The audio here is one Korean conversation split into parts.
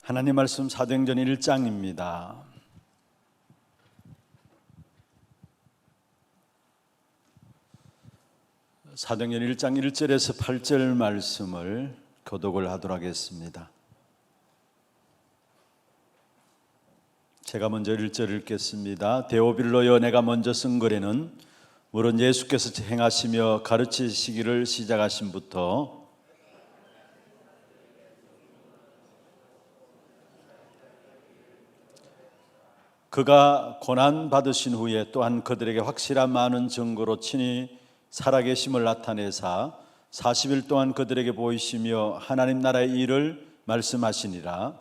하나님 말씀 사도행전 1장입니다. 사도행전 1장 1절에서 8절 말씀을 교독을 하도록 하겠습니다. 제가 먼저 1절 읽겠습니다. 데오빌로여, 내가 먼저 쓴 글에는 물론 예수께서 행하시며 가르치시기를 시작하심부터 그가 고난받으신 후에 또한 그들에게 확실한 많은 증거로 친히 살아계심을 나타내사 40일 동안 그들에게 보이시며 하나님 나라의 일을 말씀하시니라.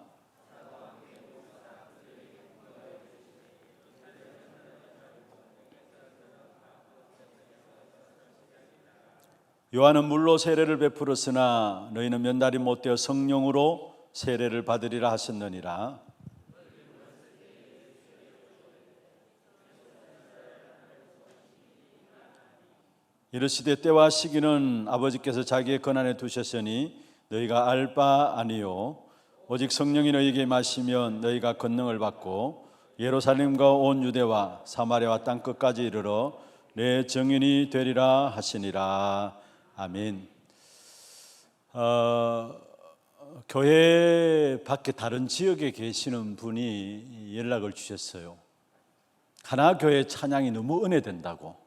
요한은 물로 세례를 베풀었으나 너희는 몇 날이 못되어 성령으로 세례를 받으리라 하셨느니라. 이르시되 때와 시기는 아버지께서 자기의 권한에 두셨으니 너희가 알 바 아니요 오직 성령이 너희에게 임하시면 너희가 권능을 받고 예루살렘과 온 유대와 사마리아와 땅 끝까지 이르러 내 증인이 되리라 하시니라. 아멘. 교회 밖에 다른 지역에 계시는 분이 연락을 주셨어요. 하나교회 찬양이 너무 은혜된다고.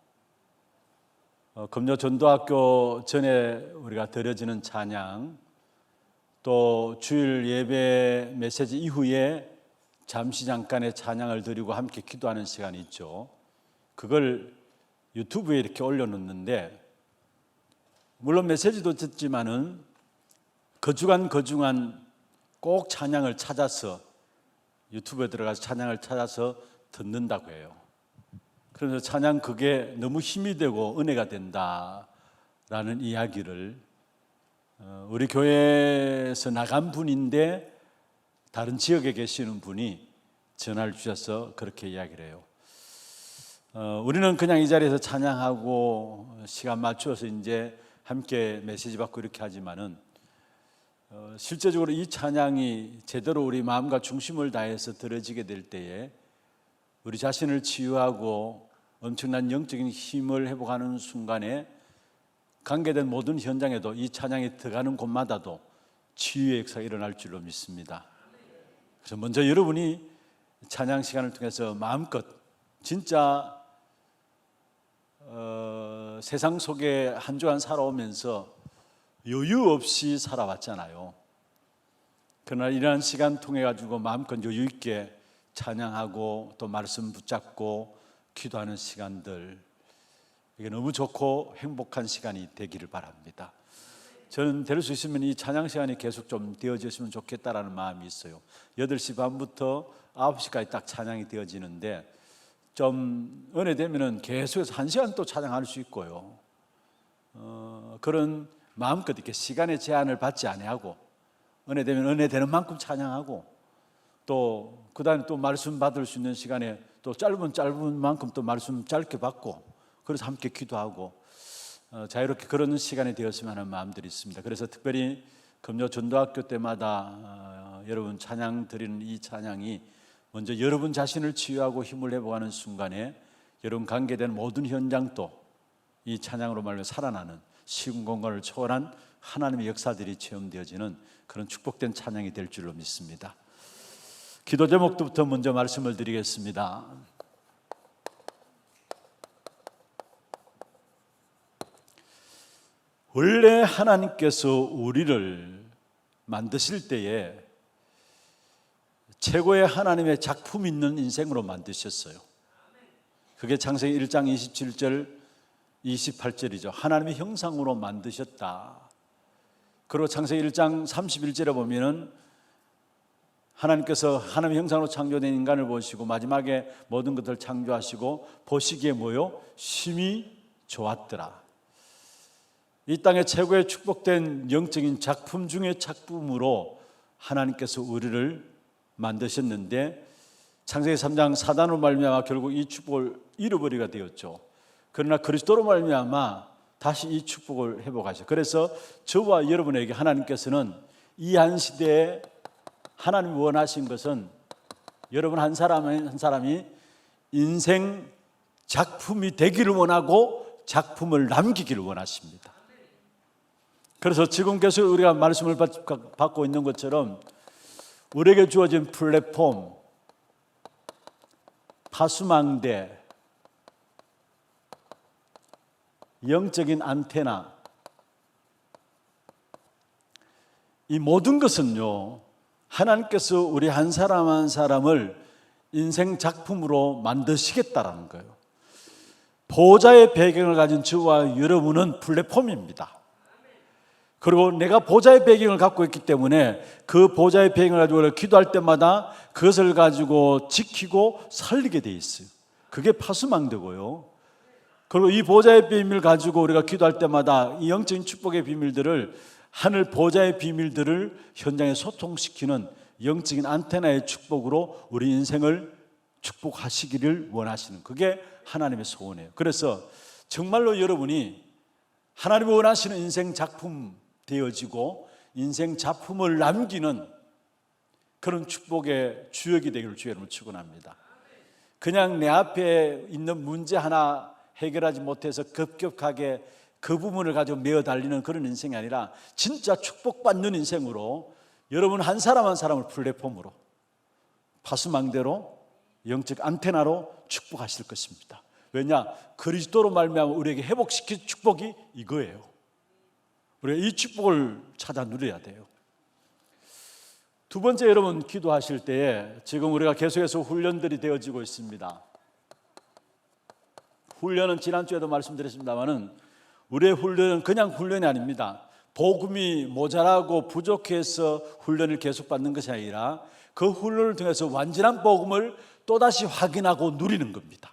금요 전도학교 전에 우리가 드려지는 찬양, 또 주일 예배 메시지 이후에 잠시 잠깐의 찬양을 드리고 함께 기도하는 시간이 있죠. 그걸 유튜브에 이렇게 올려놓는데, 물론 메시지도 듣지만은 거주간 꼭 찬양을 찾아서 유튜브에 들어가서 찬양을 찾아서 듣는다고 해요. 그래서 찬양 그게 너무 힘이 되고 은혜가 된다라는 이야기를 우리 교회에서 나간 분인데 다른 지역에 계시는 분이 전화를 주셔서 그렇게 이야기를 해요. 우리는 그냥 이 자리에서 찬양하고 시간 맞추어서 이제 함께 메시지 받고 이렇게 하지만은 실제적으로 이 찬양이 제대로 우리 마음과 중심을 다해서 들어지게 될 때에 우리 자신을 치유하고 엄청난 영적인 힘을 회복하는 순간에 관계된 모든 현장에도 이 찬양이 들어가는 곳마다도 치유의 역사가 일어날 줄로 믿습니다. 그래서 먼저 여러분이 찬양 시간을 통해서 마음껏 진짜 세상 속에 한 주간 살아오면서 여유 없이 살아왔잖아요. 그러나 이러한 시간 통해 가지고 마음껏 여유 있게 찬양하고 또 말씀 붙잡고 기도하는 시간들, 이게 너무 좋고 행복한 시간이 되기를 바랍니다. 저는 될 수 있으면 이 찬양 시간이 계속 좀 되어졌으면 좋겠다라는 마음이 있어요. 8시 반부터 9시까지 딱 찬양이 되어지는데 좀 은혜 되면은 계속해서 1시간 또 찬양할 수 있고요. 그런 마음껏 이렇게 시간의 제한을 받지 아니하고 은혜 되면 은혜 되는 만큼 찬양하고 또 그 다음에 또 말씀 받을 수 있는 시간에 또 짧은 만큼 또 말씀 짧게 받고 그래서 함께 기도하고 자유롭게 그런 시간이 되었으면 하는 마음들이 있습니다. 그래서 특별히 금요 전도학교 때마다 여러분 찬양 드리는 이 찬양이 먼저 여러분 자신을 치유하고 힘을 회복하는 순간에 여러분 관계된 모든 현장도 이 찬양으로 말하면 살아나는 시공 공간을 초월한 하나님의 역사들이 체험되어지는 그런 축복된 찬양이 될 줄로 믿습니다. 기도 제목부터 먼저 말씀을 드리겠습니다. 원래 하나님께서 우리를 만드실 때에 최고의 하나님의 작품 있는 인생으로 만드셨어요. 그게 창세기 1장 27절 28절이죠. 하나님의 형상으로 만드셨다. 그리고 창세기 1장 31절에 보면은 하나님께서 하나님의 형상으로 창조된 인간을 보시고 마지막에 모든 것들을 창조하시고 보시기에 뭐요? 심히 좋았더라. 이 땅의 최고의 축복된 영적인 작품 중의 작품으로 하나님께서 우리를 만드셨는데 창세기 3장 사단으로 말미암아 결국 이 축복을 잃어버리게 되었죠. 그러나 그리스도로 말미암아 다시 이 축복을 회복하셔. 그래서 저와 여러분에게 하나님께서는 이 한 시대에 하나님이 원하신 것은 여러분 한 사람이 인생 작품이 되기를 원하고 작품을 남기기를 원하십니다. 그래서 지금 계속 우리가 말씀을 받고 있는 것처럼 우리에게 주어진 플랫폼, 파수망대, 영적인 안테나, 이 모든 것은요, 하나님께서 우리 한 사람 한 사람을 인생 작품으로 만드시겠다라는 거예요. 보좌의 배경을 가진 저와 여러분은 플랫폼입니다. 그리고 내가 보좌의 배경을 갖고 있기 때문에 그 보좌의 배경을 가지고 기도할 때마다 그것을 가지고 지키고 살리게 돼 있어요. 그게 파수망대고요. 그리고 이 보좌의 비밀을 가지고 우리가 기도할 때마다 이 영적인 축복의 비밀들을, 하늘 보좌의 비밀들을 현장에 소통시키는 영적인 안테나의 축복으로 우리 인생을 축복하시기를 원하시는, 그게 하나님의 소원이에요. 그래서 정말로 여러분이 하나님이 원하시는 인생 작품 되어지고 인생 작품을 남기는 그런 축복의 주역이 되기를 주의 이름으로 축원합니다. 그냥 내 앞에 있는 문제 하나 해결하지 못해서 급격하게 그 부분을 가지고 메어 달리는 그런 인생이 아니라 진짜 축복받는 인생으로 여러분 한 사람 한 사람을 플랫폼으로, 파수망대로, 영적 안테나로 축복하실 것입니다. 왜냐? 그리스도로 말미암아 우리에게 회복시킬 축복이 이거예요. 우리가 이 축복을 찾아 누려야 돼요. 두 번째, 여러분 기도하실 때에 지금 우리가 계속해서 훈련들이 되어지고 있습니다. 훈련은 지난주에도 말씀드렸습니다마는 우리의 훈련은 그냥 훈련이 아닙니다. 복음이 모자라고 부족해서 훈련을 계속 받는 것이 아니라 그 훈련을 통해서 완전한 복음을 또다시 확인하고 누리는 겁니다.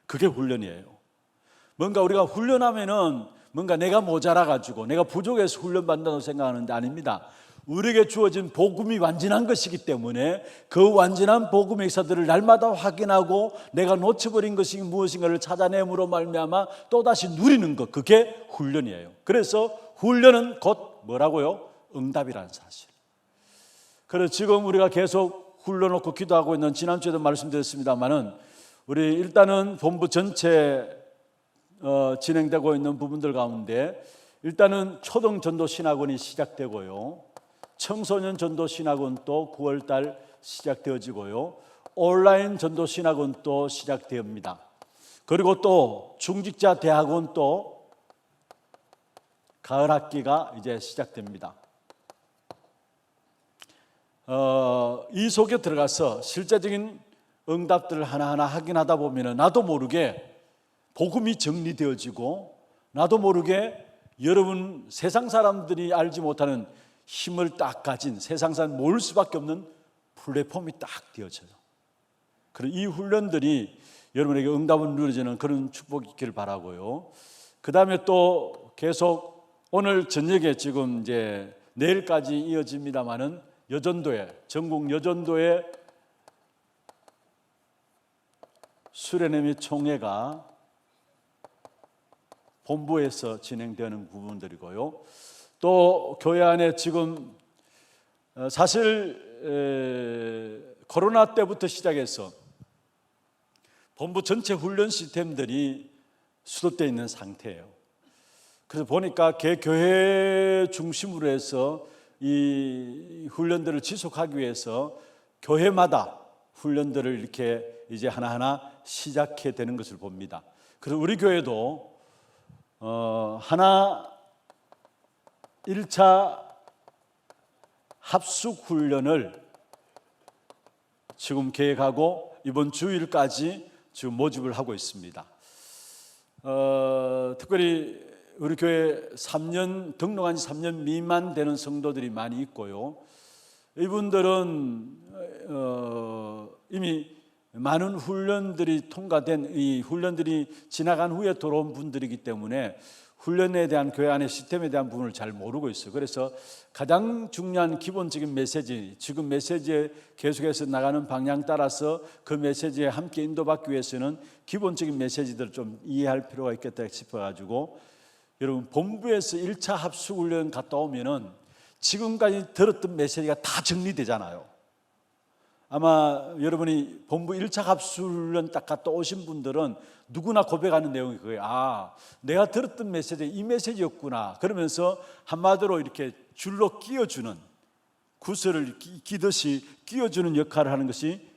그게 훈련이에요. 뭔가 우리가 훈련하면은 뭔가 내가 모자라가지고 내가 부족해서 훈련받는다고 생각하는데 아닙니다. 우리에게 주어진 복음이 완전한 것이기 때문에 그 완전한 복음의 역사들을 날마다 확인하고 내가 놓쳐버린 것이 무엇인가를 찾아내므로 말미암아 또다시 누리는 것, 그게 훈련이에요. 그래서 훈련은 곧 뭐라고요? 응답이라는 사실. 그래서 지금 우리가 계속 훈련놓고 기도하고 있는, 지난주에도 말씀드렸습니다마는 우리 일단은 본부 전체 진행되고 있는 부분들 가운데 일단은 초등 전도 신학원이 시작되고요, 청소년 전도 신학원도 9월달 시작되어지고요, 온라인 전도 신학원도 시작됩니다. 그리고 또 중직자 대학원도 가을 학기가 이제 시작됩니다. 이 속에 들어가서 실제적인 응답들을 하나하나 확인하다 보면 나도 모르게 복음이 정리되어지고 나도 모르게 여러분 세상 사람들이 알지 못하는 힘을 딱 가진, 세상 사람 모을 수밖에 없는 플랫폼이 딱 되어져요. 그리고 이 훈련들이 여러분에게 응답을 누려지는 그런 축복이 있기를 바라고요. 그 다음에 또 계속 오늘 저녁에 지금 이제 내일까지 이어집니다마는 여전도회, 전국 여전도회 수련회 및 총회가 본부에서 진행되는 부분들이고요. 또 교회 안에 지금 사실 코로나 때부터 시작해서 본부 전체 훈련 시스템들이 수도되어 있는 상태예요. 그래서 보니까 교회 중심으로 해서 이 훈련들을 지속하기 위해서 교회마다 훈련들을 이렇게 이제 하나하나 시작해 되는 것을 봅니다. 그래서 우리 교회도 하나 1차 합숙 훈련을 지금 계획하고 이번 주일까지 지금 모집을 하고 있습니다. 특별히 우리 교회 3년 등록한 지 3년 미만 되는 성도들이 많이 있고요. 이분들은 이미 많은 훈련들이 통과된, 이 훈련들이 지나간 후에 들어온 분들이기 때문에 훈련에 대한 교회 안의 시스템에 대한 부분을 잘 모르고 있어요. 그래서 가장 중요한 기본적인 메시지, 지금 메시지에 계속해서 나가는 방향 따라서 그 메시지에 함께 인도받기 위해서는 기본적인 메시지들을 좀 이해할 필요가 있겠다 싶어가지고, 여러분 본부에서 1차 합숙훈련 갔다 오면은 지금까지 들었던 메시지가 다 정리되잖아요. 아마 여러분이 본부 1차 합수훈련 딱 갔다 오신 분들은 누구나 고백하는 내용이 그거예요. 아, 내가 들었던 메시지 이 메시지였구나. 그러면서 한마디로 이렇게 줄로 끼워주는, 구슬을 끼듯이 끼워주는 역할을 하는 것이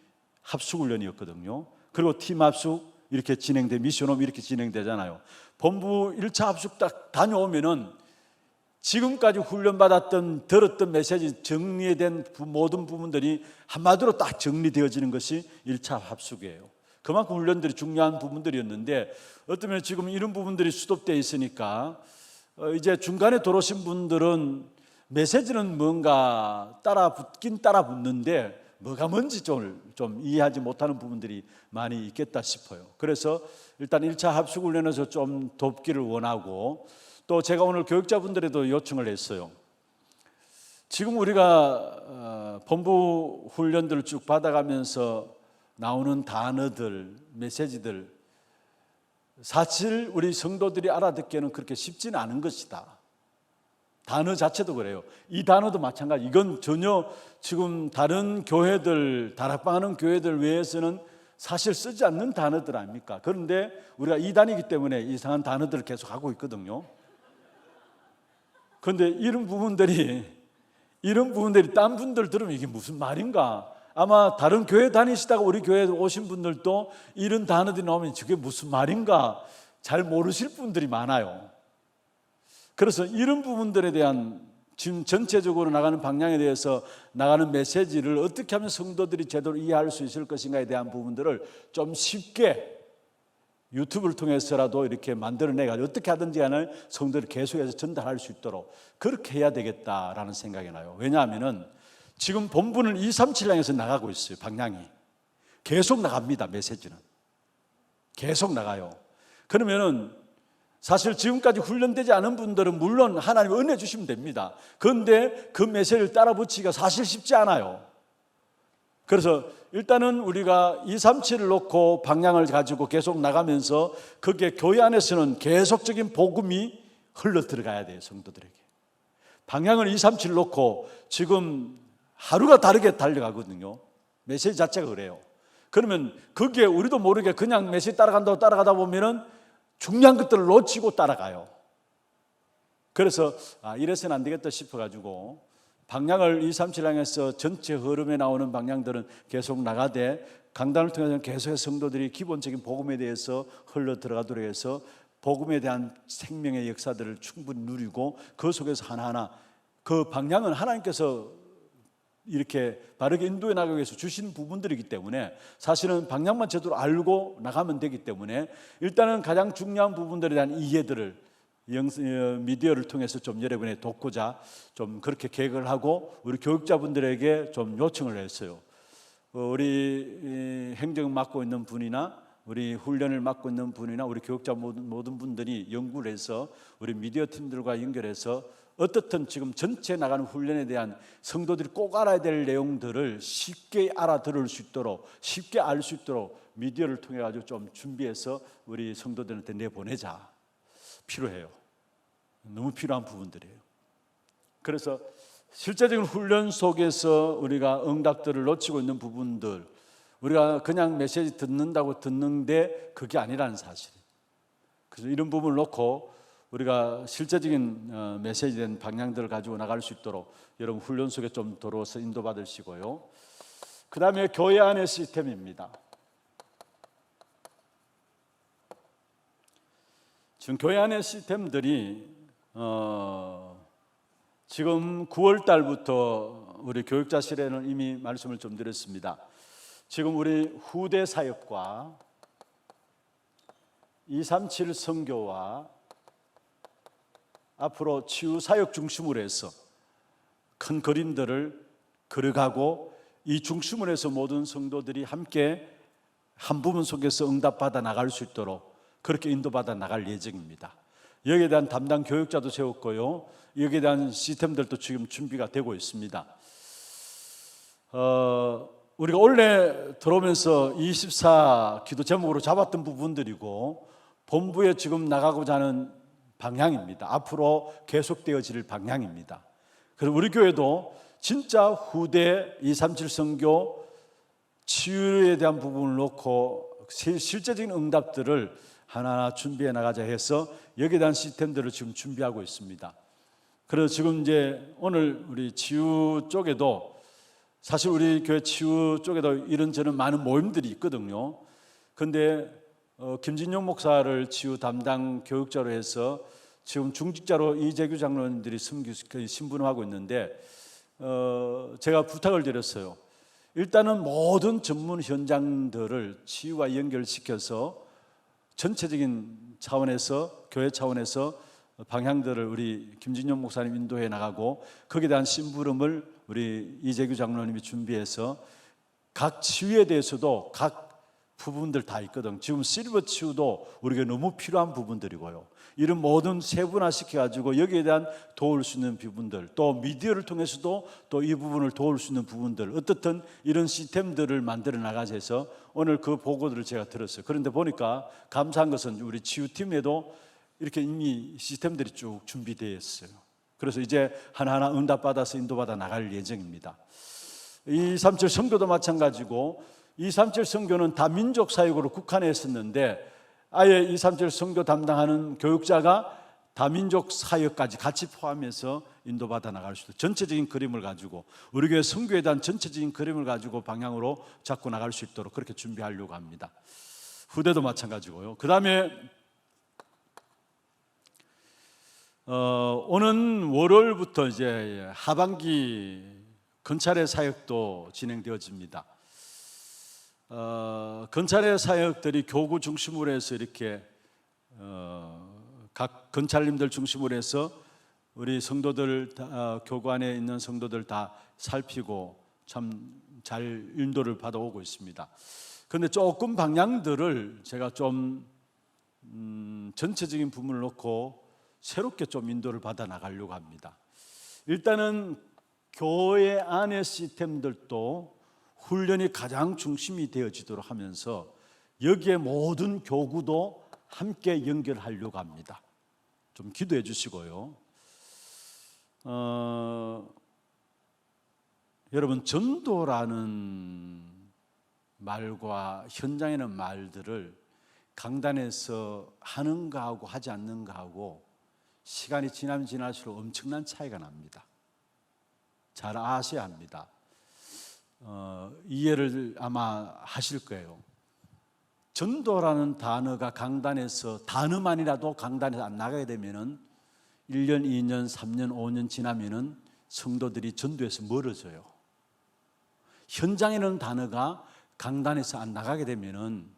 합숙훈련이었거든요. 그리고 팀 합숙 이렇게 진행돼, 미션홈 이렇게 진행되잖아요. 본부 1차 합숙 딱 다녀오면은 지금까지 훈련받았던 들었던 메시지 정리된 모든 부분들이 한마디로 딱 정리되어지는 것이 1차 합숙이에요. 그만큼 훈련들이 중요한 부분들이었는데 어쩌면 지금 이런 부분들이 수독되어 있으니까 이제 중간에 들어오신 분들은 메시지는 뭔가 따라 붙는데 뭐가 뭔지 좀 이해하지 못하는 부분들이 많이 있겠다 싶어요. 그래서 일단 1차 합숙훈련에서 좀 돕기를 원하고, 또 제가 오늘 교육자분들에도 요청을 했어요. 지금 우리가 본부 훈련들을 쭉 받아가면서 나오는 단어들, 메시지들, 사실 우리 성도들이 알아듣기에는 그렇게 쉽지는 않은 것이다. 단어 자체도 그래요. 이 단어도 마찬가지. 이건 전혀 지금 다른 교회들, 다락방하는 교회들 외에서는 사실 쓰지 않는 단어들 아닙니까? 그런데 우리가 이단이기 때문에 이상한 단어들을 계속 하고 있거든요. 그런데 이런 부분들이 딴 분들 들으면 이게 무슨 말인가? 아마 다른 교회 다니시다가 우리 교회에 오신 분들도 이런 단어들이 나오면 저게 무슨 말인가 잘 모르실 분들이 많아요. 그래서 이런 부분들에 대한 지금 전체적으로 나가는 방향에 대해서 나가는 메시지를 어떻게 하면 성도들이 제대로 이해할 수 있을 것인가에 대한 부분들을 좀 쉽게 유튜브를 통해서라도 이렇게 만들어내가지고 어떻게 하든지 간에 성도들이 계속해서 전달할 수 있도록 그렇게 해야 되겠다라는 생각이 나요. 왜냐하면은 지금 본부는 237향에서 나가고 있어요. 방향이 계속 나갑니다. 메시지는 계속 나가요. 그러면은 사실 지금까지 훈련되지 않은 분들은 물론 하나님 은혜 주시면 됩니다. 그런데 그 메시지를 따라 붙이기가 사실 쉽지 않아요. 그래서 일단은 우리가 237을 놓고 방향을 가지고 계속 나가면서 그게 교회 안에서는 계속적인 복음이 흘러 들어가야 돼요. 성도들에게 방향을 237 놓고 지금 하루가 다르게 달려가거든요. 메시지 자체가 그래요. 그러면 그게 우리도 모르게 그냥 메시지 따라가다 보면은 중요한 것들을 놓치고 따라가요. 그래서 이래서는 안 되겠다 싶어가지고 방향을 237향에서 전체 흐름에 나오는 방향들은 계속 나가되 강단을 통해서는 계속해서 성도들이 기본적인 복음에 대해서 흘러 들어가도록 해서 복음에 대한 생명의 역사들을 충분히 누리고 그 속에서 하나하나 그 방향은 하나님께서 이렇게 바르게 인도해 나가기 위해서 주신 부분들이기 때문에 사실은 방향만 제대로 알고 나가면 되기 때문에 일단은 가장 중요한 부분들에 대한 이해들을 미디어를 통해서 좀 여러분에 돕고자 좀 그렇게 계획을 하고 우리 교육자분들에게 좀 요청을 했어요. 우리 행정 맡고 있는 분이나 우리 훈련을 맡고 있는 분이나 우리 교육자 모든 분들이 연구를 해서 우리 미디어 팀들과 연결해서 어떻든 지금 전체 나가는 훈련에 대한 성도들이 꼭 알아야 될 내용들을 쉽게 알아들을 수 있도록 쉽게 알 수 있도록 미디어를 통해 가지고 좀 준비해서 우리 성도들한테 내보내자. 필요해요. 너무 필요한 부분들이에요. 그래서 실제적인 훈련 속에서 우리가 응답들을 놓치고 있는 부분들, 우리가 그냥 메시지 듣는다고 듣는데 그게 아니라는 사실. 그래서 이런 부분을 놓고 우리가 실제적인 메시지된 방향들을 가지고 나갈 수 있도록 여러분 훈련 속에 좀 들어와서 인도받으시고요. 그 다음에 교회 안의 시스템입니다. 지금 교회 안의 시스템들이 지금 9월 달부터 우리 교육자실에는 이미 말씀을 좀 드렸습니다. 지금 우리 후대 사역과 237 선교와 앞으로 치유 사역 중심으로 해서 큰 그림들을 그려가고 이 중심으로 해서 모든 성도들이 함께 한 부분 속에서 응답받아 나갈 수 있도록 그렇게 인도받아 나갈 예정입니다. 여기에 대한 담당 교육자도 세웠고요. 여기에 대한 시스템들도 지금 준비가 되고 있습니다. 우리가 원래 들어오면서 24 기도 제목으로 잡았던 부분들이고 본부에 지금 나가고자 하는 방향입니다. 앞으로 계속되어질 방향입니다. 그래서 우리 교회도 진짜 후대 237 선교 치유에 대한 부분을 놓고 실제적인 응답들을 하나하나 준비해 나가자 해서 여기에 대한 시스템들을 지금 준비하고 있습니다. 그래서 지금 이제 오늘 우리 치유 쪽에도 사실 우리 교회 치유 쪽에도 이런저런 많은 모임들이 있거든요. 근데 김진용 목사를 치유 담당 교육자로 해서 지금 중직자로 이재규 장로님들이 신분하고 있는데 제가 부탁을 드렸어요. 일단은 모든 전문 현장들을 치유와 연결시켜서 전체적인 차원에서 교회 차원에서 방향들을 우리 김진용 목사님 인도해 나가고 거기에 대한 심부름을 우리 이재규 장로님이 준비해서 각 치유에 대해서도 각 부분들 다 있거든. 지금 실버 치유도 우리가 너무 필요한 부분들이고요. 이런 모든 세분화시켜가지고 여기에 대한 도울 수 있는 부분들, 또 미디어를 통해서도 또 이 부분을 도울 수 있는 부분들, 어떻든 이런 시스템들을 만들어 나가자 해서 오늘 그 보고들을 제가 들었어요. 그런데 보니까 감사한 것은 우리 치유팀에도 이렇게 이미 시스템들이 쭉 준비되어 있어요. 그래서 이제 하나하나 응답받아서 인도받아 나갈 예정입니다. 237 선교도 마찬가지고 237 선교는 다민족 사역으로 국한해 있었는데 아예 237 선교 담당하는 교육자가 다민족 사역까지 같이 포함해서 인도받아 나갈 수 있도록 전체적인 그림을 가지고 우리 교회 선교에 대한 전체적인 그림을 가지고 방향으로 잡고 나갈 수 있도록 그렇게 준비하려고 합니다. 후대도 마찬가지고요. 그 다음에 오는 월요일부터 이제 하반기 건찰의 사역도 진행되어집니다. 건찰의 사역들이 교구 중심으로 해서 이렇게 각 건찰님들 중심으로 해서 우리 성도들 교구 안에 있는 성도들 다 살피고 참 잘 인도를 받아오고 있습니다. 그런데 조금 방향들을 제가 좀 전체적인 부분을 놓고 새롭게 좀 인도를 받아 나가려고 합니다. 일단은 교회 안의 시스템들도 훈련이 가장 중심이 되어지도록 하면서 여기에 모든 교구도 함께 연결하려고 합니다. 좀 기도해 주시고요. 여러분, 전도라는 말과 현장에는 말들을 강단에서 하는가 하고 하지 않는가 하고 시간이 지나면 지날수록 엄청난 차이가 납니다. 잘 아셔야 합니다. 이해를 아마 하실 거예요. 전도라는 단어가 강단에서 단어만이라도 강단에서 안 나가게 되면은 1년, 2년, 3년, 5년 지나면은 성도들이 전도에서 멀어져요. 현장에는 단어가 강단에서 안 나가게 되면은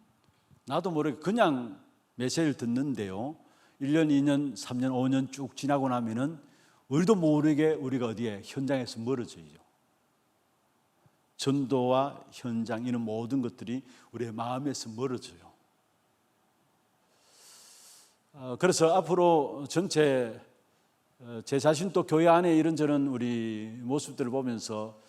나도 모르게 그냥 메시지를 듣는데요. 1년, 2년, 3년, 5년 쭉 지나고 나면은 우리도 모르게 우리가 어디에 현장에서 멀어져요. 전도와 현장 이런 모든 것들이 우리의 마음에서 멀어져요. 그래서 앞으로 전체 제 자신도 교회 안에 이런저런 우리 모습들을 보면서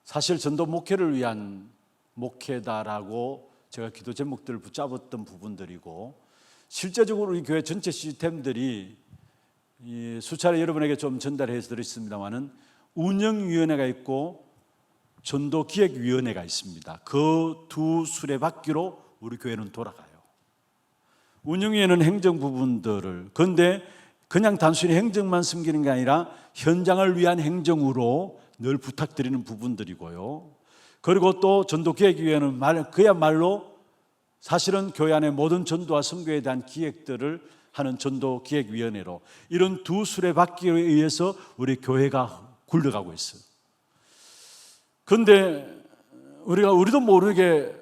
사실 전도 목회를 위한 목회다라고 제가 기도 제목들을 붙잡았던 부분들이고 실제적으로 우리 교회 전체 시스템들이 수차례 여러분에게 좀 전달해서 드렸습니다마는 운영위원회가 있고 전도기획위원회가 있습니다. 그 두 수레바퀴로 우리 교회는 돌아가요. 운영위원회는 행정 부분들을, 그런데 그냥 단순히 행정만 섬기는 게 아니라 현장을 위한 행정으로 늘 부탁드리는 부분들이고요. 그리고 또 전도기획위원회는 그야말로 사실은 교회 안의 모든 전도와 선교에 대한 기획들을 하는 전도기획위원회로 이런 두 수레바퀴에 의해서 우리 교회가 굴러가고 있어요. 그런데 우리도 모르게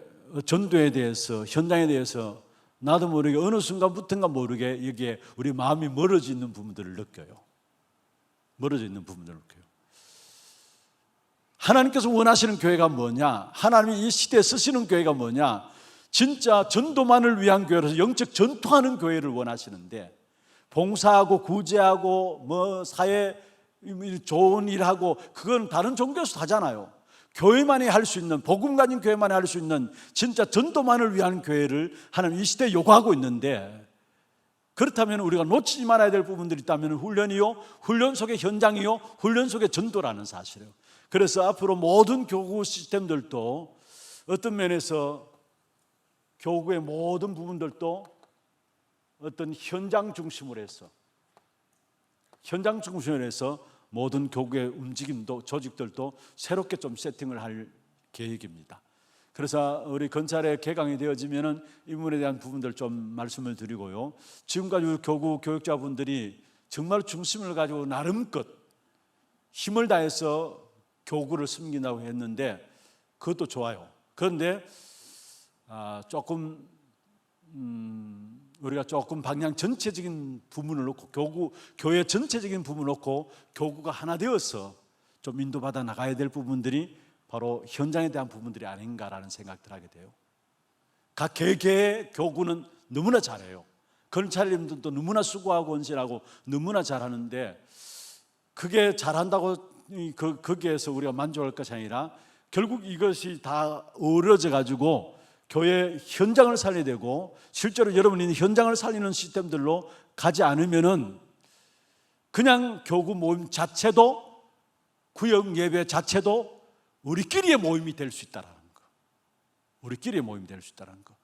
전도에 대해서 현장에 대해서 나도 모르게 어느 순간부터인가 모르게 여기에 우리 마음이 멀어져 있는 부분들을 느껴요. 멀어져 있는 부분들을 느껴요. 하나님께서 원하시는 교회가 뭐냐? 하나님이 이 시대에 쓰시는 교회가 뭐냐? 진짜 전도만을 위한 교회로서 영적 전투하는 교회를 원하시는데 봉사하고 구제하고 뭐 사회 좋은 일하고 그건 다른 종교에서도 하잖아요. 교회만이 할 수 있는, 복음 가진 교회만이 할 수 있는 진짜 전도만을 위한 교회를 하나님 이 시대에 요구하고 있는데, 그렇다면 우리가 놓치지 말아야 될 부분들이 있다면 훈련이요, 훈련 속의 현장이요, 훈련 속의 전도라는 사실이에요. 그래서 앞으로 모든 교구 시스템들도 어떤 면에서 교구의 모든 부분들도 어떤 현장 중심으로 해서 모든 교구의 움직임도 조직들도 새롭게 좀 세팅을 할 계획입니다. 그래서 우리 건찰에 개강이 되어지면은 이 부분에 대한 부분들 좀 말씀을 드리고요. 지금까지 우리 교구 교육자분들이 정말 중심을 가지고 나름껏 힘을 다해서 교구를 섬긴다고 했는데 그것도 좋아요. 그런데 우리가 조금 방향 전체적인 부분을 놓고 교회 전체적인 부분을 놓고 교구가 하나 되어서 좀 인도받아 나가야 될 부분들이 바로 현장에 대한 부분들이 아닌가라는 생각들 하게 돼요. 각 개개의 교구는 너무나 잘해요. 건찰님들도 너무나 수고하고 헌신하고 너무나 잘하는데 그게 잘한다고 거기에서 우리가 만족할 것이 아니라 결국 이것이 다 어우러져 가지고 교회 현장을 살려야 되고 실제로 여러분이 현장을 살리는 시스템들로 가지 않으면은 그냥 교구 모임 자체도 구역 예배 자체도 우리끼리의 모임이 될 수 있다는 거. 우리끼리의 모임이 될 수 있다는 거.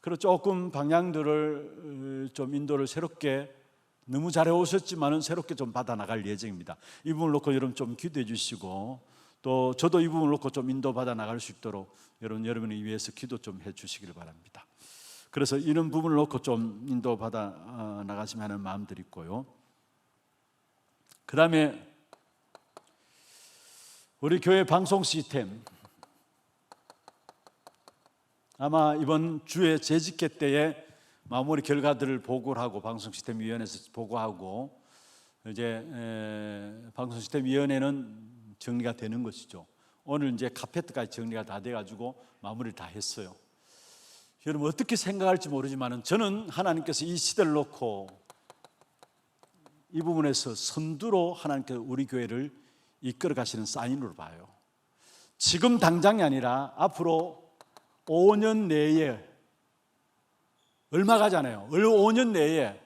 그래서 조금 방향들을 좀 인도를 새롭게 너무 잘해 오셨지만은 새롭게 좀 받아 나갈 예정입니다. 이 부분을 놓고 여러분 좀 기도해 주시고 또 저도 이 부분을 놓고 좀 인도 받아 나갈 수 있도록 여러분이 위해서 기도 좀 해 주시길 바랍니다. 그래서 이런 부분을 놓고 좀 인도 받아 나가시면 하는 마음들이 있고요. 그 다음에 우리 교회 방송 시스템 아마 이번 주에 재집회 때에 마무리 결과들을 보고를 하고 방송시스템위원회에서 보고하고 이제 방송시스템위원회는 정리가 되는 것이죠. 오늘 이제 카페트까지 정리가 다 돼가지고 마무리를 다 했어요. 여러분 어떻게 생각할지 모르지만 저는 하나님께서 이 시대를 놓고 이 부분에서 선두로 하나님께서 우리 교회를 이끌어 가시는 사인으로 봐요. 지금 당장이 아니라 앞으로 5년 내에 얼마 가잖아요. 5년 내에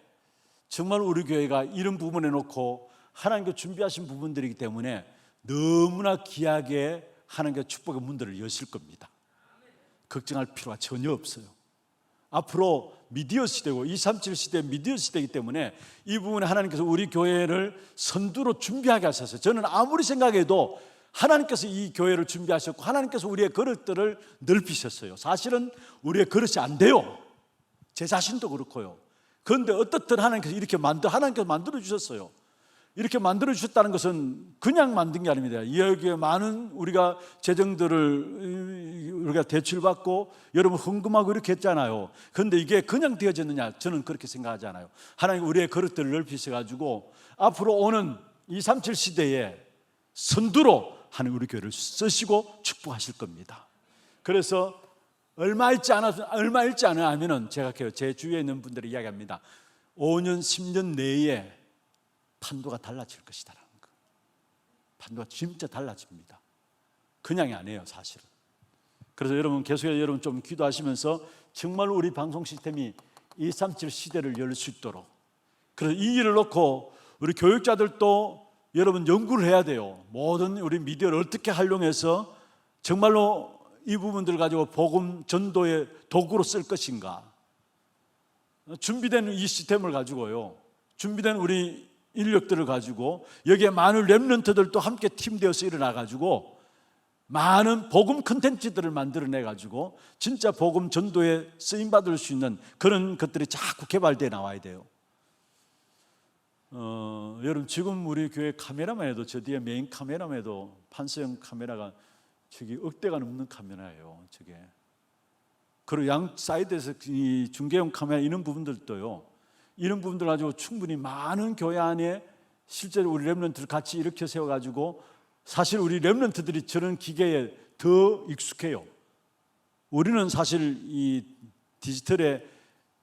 정말 우리 교회가 이런 부분에 놓고 하나님께서 준비하신 부분들이기 때문에 너무나 귀하게 하나님께서 축복의 문들을 여실 겁니다. 걱정할 필요가 전혀 없어요. 앞으로 미디어 시대고 237 시대 미디어 시대이기 때문에 이 부분에 하나님께서 우리 교회를 선두로 준비하게 하셔서 저는 아무리 생각해도 하나님께서 이 교회를 준비하셨고 하나님께서 우리의 그릇들을 넓히셨어요. 사실은 우리의 그릇이 안 돼요. 제 자신도 그렇고요. 그런데 어떻든 하나님께서 하나님께서 만들어 주셨어요. 이렇게 만들어 주셨다는 것은 그냥 만든 게 아닙니다. 여기에 많은 우리가 재정들을 우리가 대출받고 여러분 헌금하고 이렇게 했잖아요. 그런데 이게 그냥 되어졌느냐? 저는 그렇게 생각하지 않아요. 하나님 우리의 그릇들을 넓히셔가지고 앞으로 오는 237 시대에 선두로 하나님 우리 교회를 쓰시고 축복하실 겁니다. 그래서 얼마 있지 않아 하면은 제가 제 주위에 있는 분들이 이야기합니다. 5년, 10년 내에 판도가 달라질 것이다라는 거. 판도가 진짜 달라집니다. 그냥이 아니에요, 사실은. 그래서 여러분 계속해서 여러분 좀 기도하시면서 정말 우리 방송 시스템이 237 시대를 열 수 있도록. 그래서 이 일을 놓고 우리 교육자들도 여러분 연구를 해야 돼요. 모든 우리 미디어를 어떻게 활용해서 정말로 이 부분들을 가지고 복음 전도의 도구로 쓸 것인가. 준비된 이 시스템을 가지고요. 준비된 우리 인력들을 가지고 여기에 많은 렘넌트들도 함께 팀되어서 일어나가지고 많은 복음 컨텐츠들을 만들어내가지고 진짜 복음 전도에 쓰임받을 수 있는 그런 것들이 자꾸 개발되어 나와야 돼요. 여러분 지금 우리 교회 카메라만 해도 저 뒤에 메인 카메라만 해도 판서형 카메라가 저기 억대가 넘는 카메라예요. 저게. 그리고 양 사이드에서 이 중계용 카메라 이런 부분들도요. 이런 부분들 가지고 충분히 많은 교회 안에 실제로 우리 렘넌트를 같이 일으켜 세워가지고 사실 우리 렘넌트들이 저런 기계에 더 익숙해요. 우리는 사실 이 디지털에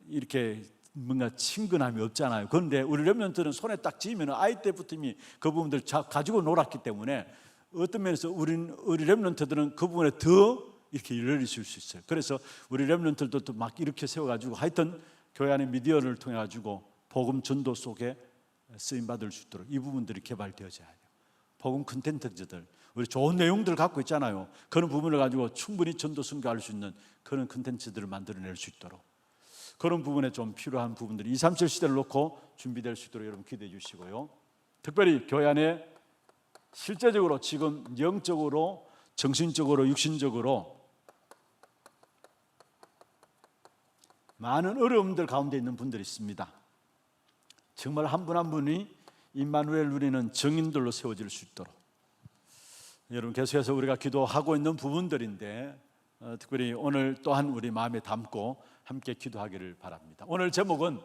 이렇게 뭔가 친근함이 없잖아요. 그런데 우리 렘넌트는 손에 딱 쥐면 아이 때부터 이미 그 부분들 가지고 놀았기 때문에 어떤 면에서 우리 렘넌트들은 그 부분에 더 이렇게 열리실 수 있어요. 그래서 우리 렘넌트들도 막 이렇게 세워가지고 하여튼 교회 안의 미디어를 통해 가지고 복음 전도 속에 쓰임 받을 수 있도록 이 부분들이 개발되어져야 해요. 복음 컨텐츠들 우리 좋은 내용들을 갖고 있잖아요. 그런 부분을 가지고 충분히 전도 선교할 수 있는 그런 컨텐츠들을 만들어낼 수 있도록, 그런 부분에 좀 필요한 부분들이 237 시대를 놓고 준비될 수 있도록 여러분 기대해 주시고요. 특별히 교회 안에 실제적으로 지금 영적으로, 정신적으로, 육신적으로 많은 어려움들 가운데 있는 분들이 있습니다. 정말 한 분 한 분이 임마누엘 누리는 증인들로 세워질 수 있도록 여러분 계속해서 우리가 기도하고 있는 부분들인데, 특별히 오늘 또한 우리 마음에 담고 함께 기도하기를 바랍니다. 오늘 제목은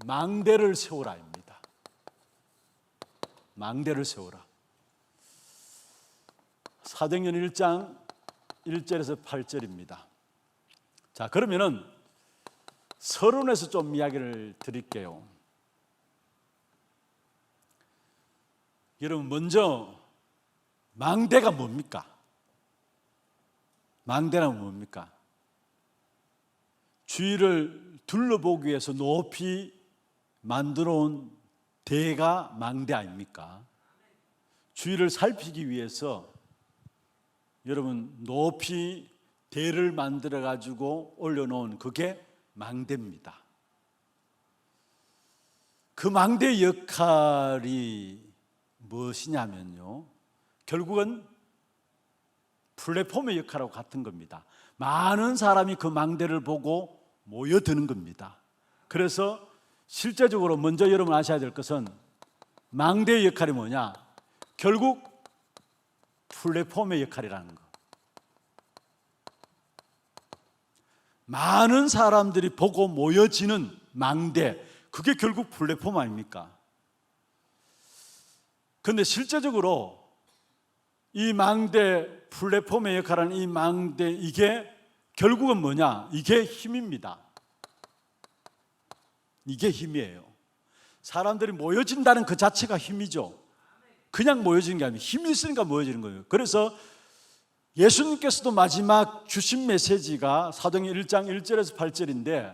망대를 세우라입니다. 망대를 세우라. 사도행전 1장 1절에서 8절입니다. 자, 그러면은 서론에서 좀 이야기를 드릴게요. 여러분, 먼저 망대가 뭡니까? 망대란 뭡니까? 주위를 둘러보기 위해서 높이 만들어 온 대가 망대 아닙니까? 주위를 살피기 위해서 여러분 높이 대를 만들어 가지고 올려놓은 그게 망대입니다. 그 망대의 역할이 무엇이냐면요, 결국은 플랫폼의 역할하고 같은 겁니다. 많은 사람이 그 망대를 보고 모여드는 겁니다. 그래서 실제적으로 먼저 여러분 아셔야 될 것은 망대의 역할이 뭐냐? 결국 플랫폼의 역할이라는 거. 많은 사람들이 보고 모여지는 망대, 그게 결국 플랫폼 아닙니까? 그런데 실제적으로 이 망대, 플랫폼의 역할하는 이 망대, 이게 결국은 뭐냐? 이게 힘입니다. 이게 힘이에요. 사람들이 모여진다는 그 자체가 힘이죠. 그냥 모여지는 게 아니고 힘이 있으니까 모여지는 거예요. 그래서 예수님께서도 마지막 주신 메시지가 사도행전 1장 1절에서 8절인데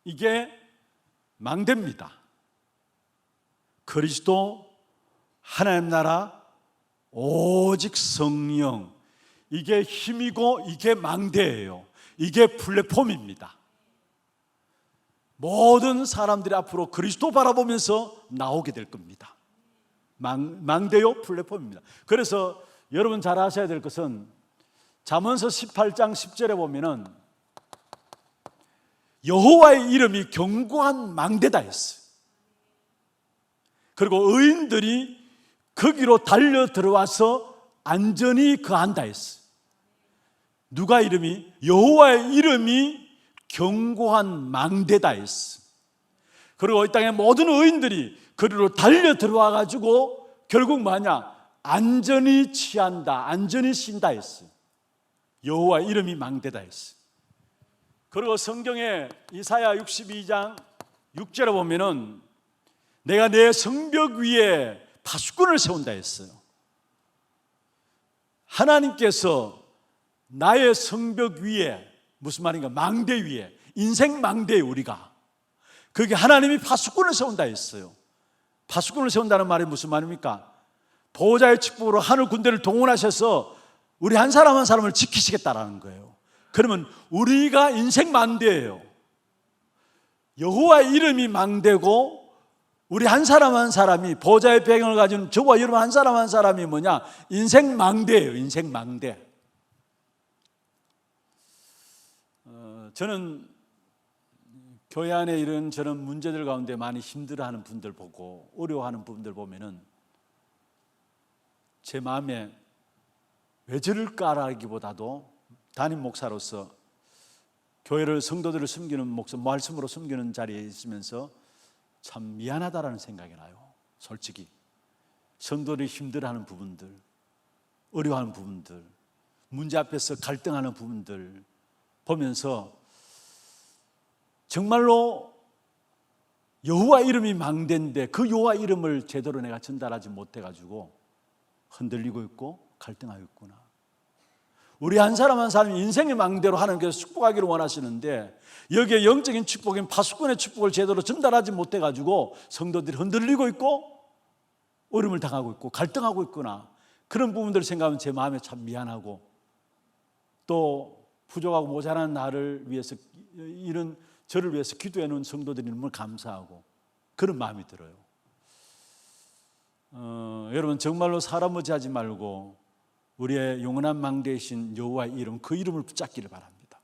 이게 망대입니다. 그리스도, 하나님 나라, 오직 성령, 이게 힘이고 이게 망대예요. 이게 플랫폼입니다. 모든 사람들이 앞으로 그리스도 바라보면서 나오게 될 겁니다. 망대요, 플랫폼입니다. 그래서 여러분 잘 아셔야 될 것은 잠언서 18장 10절에 보면은 여호와의 이름이 견고한 망대다 했어요. 그리고 의인들이 거기로 달려 들어와서 안전히 거한다 했어요. 누가 이름이? 여호와의 이름이 견고한 망대다 했어. 그리고 이 땅의 모든 의인들이 그리로 달려 들어와 가지고 결국 뭐냐? 안전히 취한다, 안전히 쉰다 했어. 여호와 이름이 망대다 했어. 그리고 성경에 이사야 62장 6절에 보면은 내가 내 성벽 위에 파수꾼을 세운다 했어요. 하나님께서 나의 성벽 위에, 무슨 말인가? 망대 위에, 인생 망대에 우리가 그게 하나님이 파수꾼을 세운다 했어요. 파수꾼을 세운다는 말이 무슨 말입니까? 보호자의 축복으로 하늘 군대를 동원하셔서 우리 한 사람 한 사람을 지키시겠다라는 거예요. 그러면 우리가 인생 망대예요. 여호와의 이름이 망대고 우리 한 사람 한 사람이 보호자의 배경을 가진 저와 여러분 한 사람 한 사람이 뭐냐? 인생 망대예요. 인생 망대. 저는 교회 안에 이런 저런 문제들 가운데 많이 힘들어하는 분들 보고 어려워하는 분들 보면은 제 마음에 왜 저럴까라기보다도 담임 목사로서 교회를, 성도들을 섬기는 목사, 말씀으로 섬기는 자리에 있으면서 참 미안하다라는 생각이 나요. 솔직히 성도들이 힘들어하는 부분들, 어려워하는 부분들, 문제 앞에서 갈등하는 부분들 보면서 정말로 여호와 이름이 망대인데 그 여호와 이름을 제대로 내가 전달하지 못해가지고 흔들리고 있고 갈등하고 있구나. 우리 한 사람 한 사람이 인생의 망대로 하나님께서 축복하기를 원하시는데 여기에 영적인 축복인 파수꾼의 축복을 제대로 전달하지 못해가지고 성도들이 흔들리고 있고 어려움을 당하고 있고 갈등하고 있구나. 그런 부분들을 생각하면 제 마음에 참 미안하고 또 부족하고 모자란 나를 위해서 이런 저를 위해서 기도해 놓은 성도들이 너무 감사하고 그런 마음이 들어요. 여러분 정말로 사람 의지하지 말고 우리의 영원한 망대이신 여호와의 이름, 그 이름을 붙잡기를 바랍니다.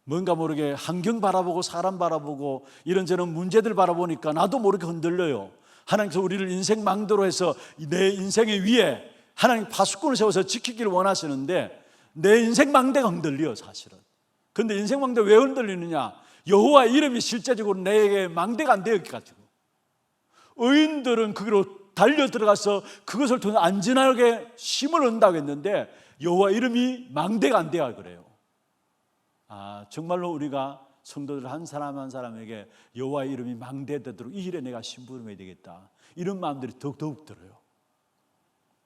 뭔가 모르게 환경 바라보고 사람 바라보고 이런저런 문제들 바라보니까 나도 모르게 흔들려요. 하나님께서 우리를 인생 망대로 해서 내 인생의 위에 하나님 파수꾼을 세워서 지키기를 원하시는데 내 인생 망대가 흔들려요, 사실은. 그런데 인생 망대가 왜 흔들리느냐? 여호와의 이름이 실제적으로 내게 망대가 안 되어가지고 의인들은 거기로 달려 들어가서 그것을 통해 안전하게 힘을 얻는다고 했는데 여호와 이름이 망대가 안 돼야 그래요. 정말로 우리가 성도들 한 사람 한 사람에게 여호와 이름이 망대되도록 이 일에 내가 심부름해야 되겠다, 이런 마음들이 더욱 들어요.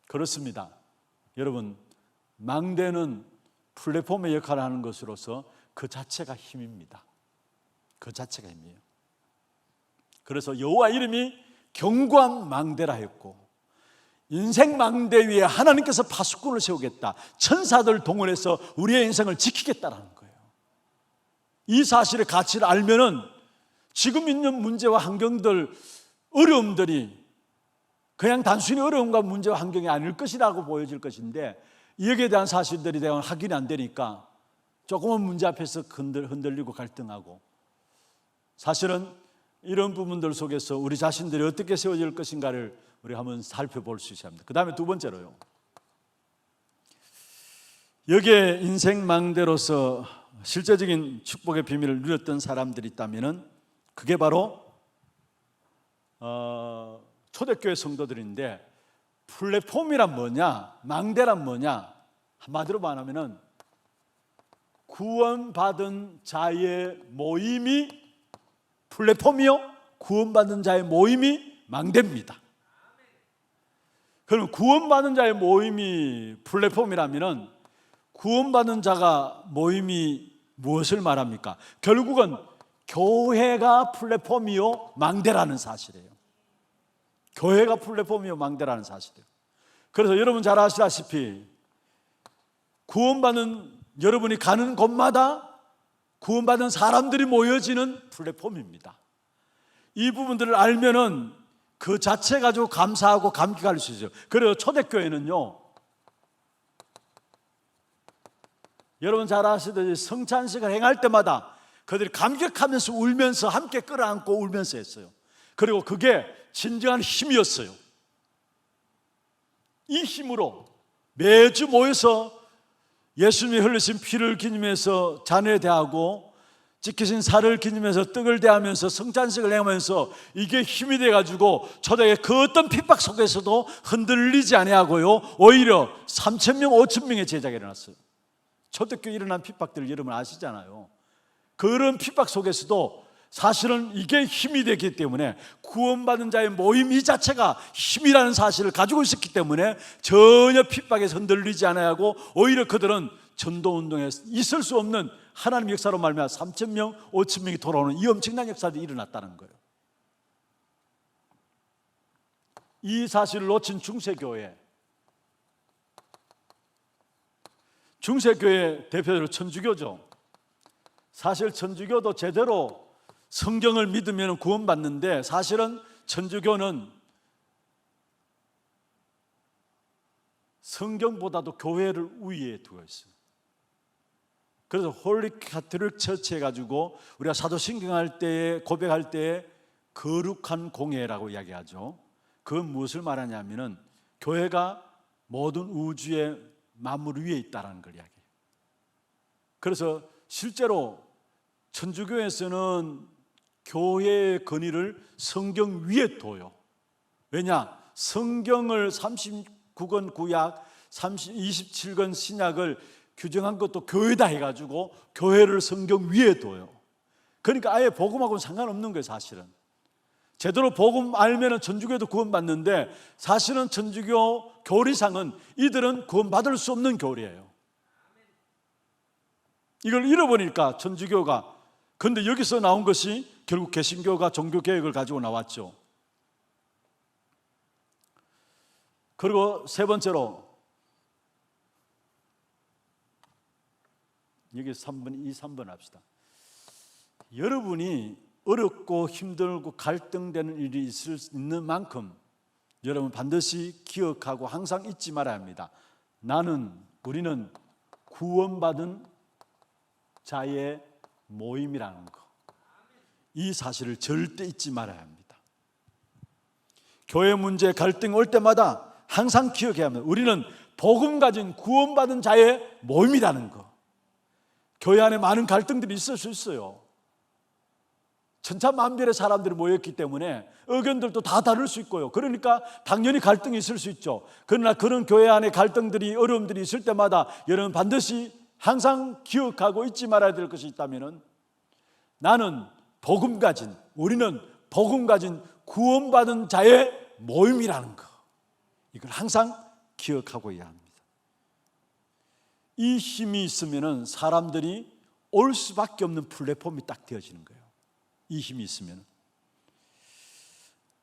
그렇습니다. 여러분, 망대는 플랫폼의 역할을 하는 것으로서 그 자체가 힘입니다. 그 자체가 힘이에요. 그래서 여호와 이름이 견고한 망대라 했고 인생 망대 위에 하나님께서 파수꾼을 세우겠다, 천사들 동원해서 우리의 인생을 지키겠다라는 거예요. 이 사실의 가치를 알면은 지금 있는 문제와 환경들, 어려움들이 그냥 단순히 어려움과 문제와 환경이 아닐 것이라고 보여질 것인데 여기에 대한 사실들이 대한 확인이 안 되니까 조그만 문제 앞에서 흔들리고 갈등하고, 사실은 이런 부분들 속에서 우리 자신들이 어떻게 세워질 것인가를 우리 한번 살펴볼 수 있어야 합니다. 그 다음에 두 번째로요, 여기에 인생 망대로서 실제적인 축복의 비밀을 누렸던 사람들이 있다면 그게 바로 초대교회 성도들인데, 플랫폼이란 뭐냐, 망대란 뭐냐, 한마디로 말하면 구원받은 자의 모임이 플랫폼이요, 구원받은 자의 모임이 망대입니다. 그럼 구원받은 자의 모임이 플랫폼이라면 구원받은 자가 모임이 무엇을 말합니까? 결국은 교회가 플랫폼이요 망대라는 사실이에요. 교회가 플랫폼이요 망대라는 사실이에요. 그래서 여러분 잘 아시다시피 구원받는 여러분이 가는 곳마다 구원받은 사람들이 모여지는 플랫폼입니다. 이 부분들을 알면은 그 자체 가지고 감사하고 감격할 수 있어요. 그래서 초대교회는요, 여러분 잘 아시듯이 성찬식을 행할 때마다 그들이 감격하면서 울면서 함께 끌어안고 울면서 했어요. 그리고 그게 진정한 힘이었어요. 이 힘으로 매주 모여서 예수님이 흘리신 피를 기념해서 잔을 대하고 지키신 살을 기념해서 떡을 대하면서 성찬식을 행하면서 이게 힘이 돼가지고 초대교회 그 어떤 핍박 속에서도 흔들리지 아니하고요, 오히려 3,000명 5,000명의 제자가 일어났어요. 초대교회에 일어난 핍박들 여러분 아시잖아요. 그런 핍박 속에서도 사실은 이게 힘이 되기 때문에 구원받은 자의 모임 이 자체가 힘이라는 사실을 가지고 있었기 때문에 전혀 핍박에서 흔들리지 않아야하고 오히려 그들은 전도운동에 있을 수 없는 하나님 역사로 말미암아 3,000명, 5,000명이 돌아오는 이 엄청난 역사들이 일어났다는 거예요. 이 사실을 놓친 중세교회 대표적으로 천주교죠. 사실 천주교도 제대로 성경을 믿으면 구원받는데 사실은 천주교는 성경보다도 교회를 우위에 두고 있어요. 그래서 홀리 카톨릭 처치 해가지고 우리가 사도신경 할 때에 고백할 때에 거룩한 공예라고 이야기하죠. 그건 무엇을 말하냐면은 교회가 모든 우주의 만물 위에 있다는 걸 이야기해요. 그래서 실제로 천주교에서는 교회의 권위를 성경 위에 둬요. 왜냐? 성경을 39권 구약, 27권 신약을 규정한 것도 교회다 해가지고 교회를 성경 위에 둬요. 그러니까 아예 복음하고는 상관없는 거예요, 사실은. 제대로 복음 알면은 천주교도 구원받는데 사실은 천주교 교리상은 이들은 구원받을 수 없는 교리예요. 이걸 잃어버리니까 천주교가, 그런데 여기서 나온 것이 결국 개신교가 종교개혁을 가지고 나왔죠. 그리고 세 번째로, 여기 3번 합시다. 여러분이 어렵고 힘들고 갈등되는 일이 있을 수 있는 만큼 여러분 반드시 기억하고 항상 잊지 말아야 합니다. 우리는 구원받은 자의 모임이라는 거, 이 사실을 절대 잊지 말아야 합니다. 교회 문제 갈등 올 때마다 항상 기억해야 합니다. 우리는 복음 가진 구원받은 자의 모임이라는 거. 교회 안에 많은 갈등들이 있을 수 있어요. 천차만별의 사람들이 모였기 때문에 의견들도 다 다를 수 있고요. 그러니까 당연히 갈등이 있을 수 있죠. 그러나 그런 교회 안에 갈등들이, 어려움들이 있을 때마다 여러분 반드시 항상 기억하고 잊지 말아야 될 것이 있다면, 우리는 복음 가진 구원받은 자의 모임이라는 거, 이걸 항상 기억하고 해야 합니다. 이 힘이 있으면 사람들이 올 수밖에 없는 플랫폼이 딱 되어지는 거예요. 이 힘이 있으면.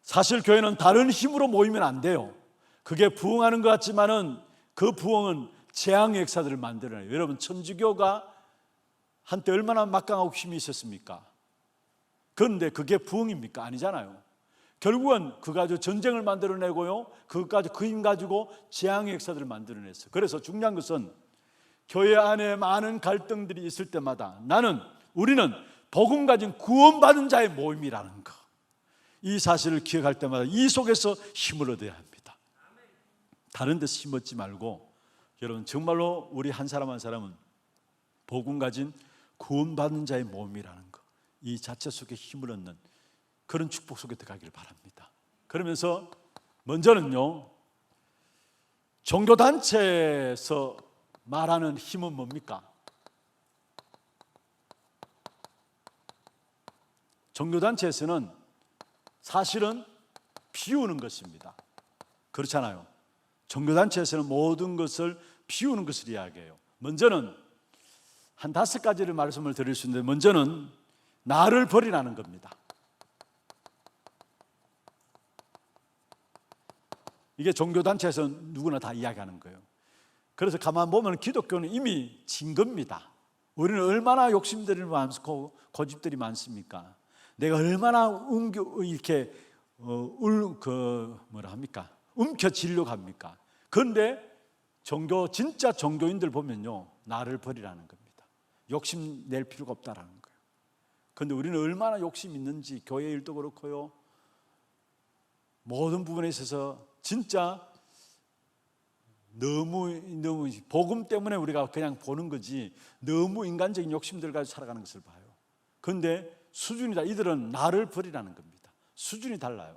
사실 교회는 다른 힘으로 모이면 안 돼요. 그게 부흥하는 것 같지만은 그 부흥은 재앙의 역사들을 만들어내요. 여러분, 천주교가 한때 얼마나 막강하고 힘이 있었습니까? 그런데 그게 부흥입니까? 아니잖아요. 결국은 그 가지고 전쟁을 만들어내고요, 그 힘 가지고 재앙의 역사들을 만들어냈어요. 그래서 중요한 것은 교회 안에 많은 갈등들이 있을 때마다 우리는 복음 가진 구원받은 자의 모임이라는 것, 이 사실을 기억할 때마다 이 속에서 힘을 얻어야 합니다. 다른 데서 힘 얻지 말고, 여러분 정말로 우리 한 사람 한 사람은 복음 가진 구원받은 자의 모임이라는 것, 이 자체 속에 힘을 얻는 그런 축복 속에 들어가기를 바랍니다. 그러면서 먼저는요, 종교단체에서 말하는 힘은 뭡니까? 종교단체에서는 사실은 비우는 것입니다. 그렇잖아요. 종교단체에서는 모든 것을 비우는 것을 이야기해요. 먼저는 한 5가지를 말씀을 드릴 수 있는데, 먼저는 나를 버리라는 겁니다. 이게 종교단체에서 누구나 다 이야기하는 거예요. 그래서 가만 보면 기독교는 이미 진 겁니다. 우리는 얼마나 욕심들이 많고 고집들이 많습니까? 내가 얼마나 움켜쥐려고 합니까? 그런데 진짜 종교인들 보면요, 나를 버리라는 겁니다. 욕심 낼 필요가 없다라는 거예요. 그런데 우리는 얼마나 욕심 있는지, 교회 일도 그렇고요, 모든 부분에 있어서 진짜 너무 복음 때문에 우리가 그냥 보는 거지, 너무 인간적인 욕심들 가지고 살아가는 것을 봐요. 그런데 이들은 나를 버리라는 겁니다. 수준이 달라요.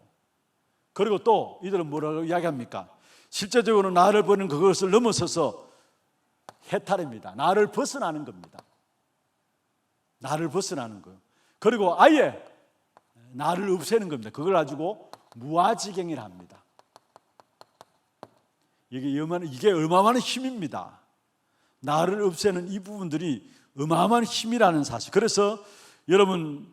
그리고 또 이들은 뭐라고 이야기합니까? 실제적으로 나를 버리는 그것을 넘어서서 해탈입니다. 나를 벗어나는 겁니다. 나를 벗어나는 거예요. 그리고 아예 나를 없애는 겁니다. 그걸 가지고 무아지경이라 합니다. 이게 어마어마한 힘입니다. 나를 없애는 이 부분들이 어마어마한 힘이라는 사실. 그래서 여러분,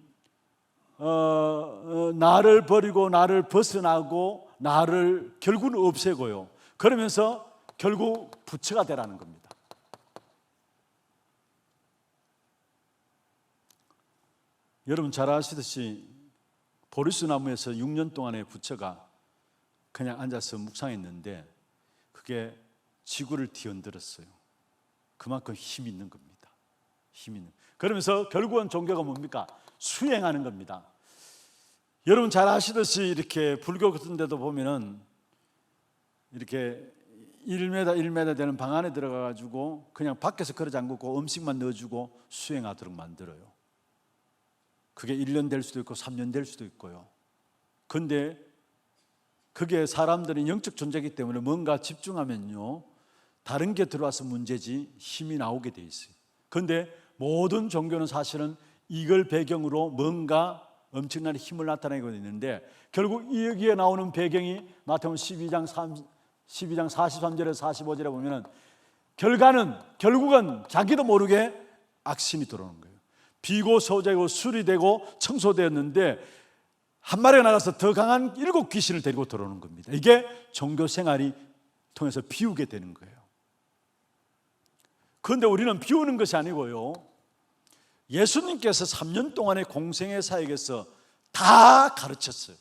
나를 버리고 나를 벗어나고 나를 결국은 없애고요, 그러면서 결국 부처가 되라는 겁니다. 여러분 잘 아시듯이 보리수 나무에서 6년 동안의 부처가 그냥 앉아서 묵상했는데 그게 지구를 뒤흔들었어요. 그만큼 힘이 있는 겁니다. 힘이 있는. 그러면서 결국은 종교가 뭡니까? 수행하는 겁니다. 여러분 잘 아시듯이 이렇게 불교 같은 데도 보면은 이렇게 1m, 1m 되는 방 안에 들어가 가지고 그냥 밖에서 걸어 잠그고 음식만 넣어주고 수행하도록 만들어요. 그게 1년 될 수도 있고 3년 될 수도 있고요. 근데 그게 사람들이 영적 존재이기 때문에 뭔가 집중하면요, 다른 게 들어와서 문제지 힘이 나오게 돼 있어요. 그런데 모든 종교는 사실은 이걸 배경으로 뭔가 엄청난 힘을 나타내고 있는데, 결국 여기에 나오는 배경이 마태복음 12장 43절에서 45절에 보면은 결국은 자기도 모르게 악신이 들어오는 거예요. 비고 소재고 술이 되고 청소되었는데 한 마리가 나가서 더 강한 7 귀신을 데리고 들어오는 겁니다. 이게 종교 생활이 통해서 비우게 되는 거예요. 그런데 우리는 비우는 것이 아니고요, 예수님께서 3년 동안의 공생의 사역에서 다 가르쳤어요.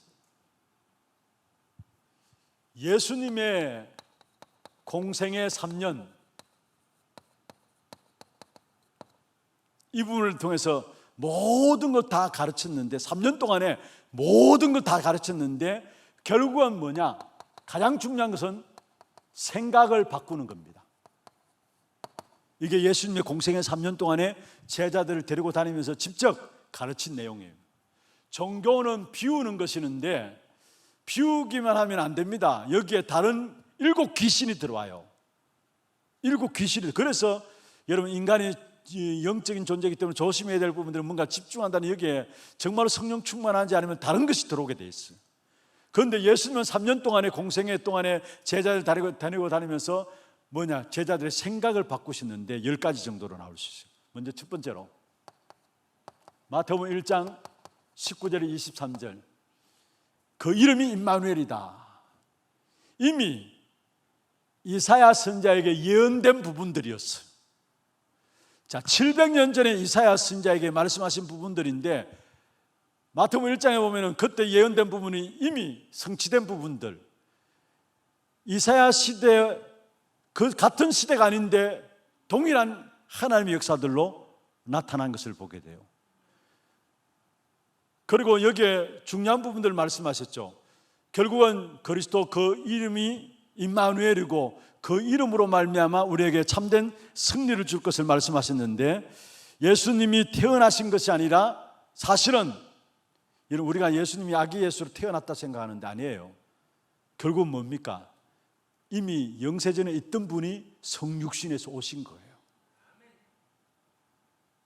예수님의 공생의 3년, 이 부분을 통해서 모든 걸 다 가르쳤는데, 3년 동안에 모든 걸 다 가르쳤는데 결국은 뭐냐? 가장 중요한 것은 생각을 바꾸는 겁니다. 이게 예수님의 공생의 3년 동안에 제자들을 데리고 다니면서 직접 가르친 내용이에요. 종교는 비우는 것이는데 비우기만 하면 안 됩니다. 여기에 다른 7 귀신이 들어와요. 7 귀신이. 그래서 여러분, 인간이 영적인 존재이기 때문에 조심해야 될 부분들은 뭔가 집중한다는, 여기에 정말 성령 충만한지 아니면 다른 것이 들어오게 돼 있어요. 그런데 예수님은 3년 동안의 공생애 동안에 제자들 다니고 다니면서 뭐냐? 제자들의 생각을 바꾸셨는데 10가지 정도로 나올 수 있어요. 먼저 첫 번째로 마태복음 1장 19절에 23절, 그 이름이 임마누엘이다. 이미 이사야 선지자에게 예언된 부분들이었어요. 자, 700년 전에 이사야 선지자에게 말씀하신 부분들인데, 마태복음 1장에 보면은 그때 예언된 부분이 이미 성취된 부분들, 이사야 시대 그 같은 시대가 아닌데 동일한 하나님의 역사들로 나타난 것을 보게 돼요. 그리고 여기에 중요한 부분들을 말씀하셨죠. 결국은 그리스도 그 이름이 임마누엘이고 그 이름으로 말미암아 우리에게 참된 승리를 줄 것을 말씀하셨는데, 예수님이 태어나신 것이 아니라, 사실은 우리가 예수님이 아기 예수로 태어났다 생각하는데 아니에요. 결국은 뭡니까? 이미 영세전에 있던 분이 성육신에서 오신 거예요.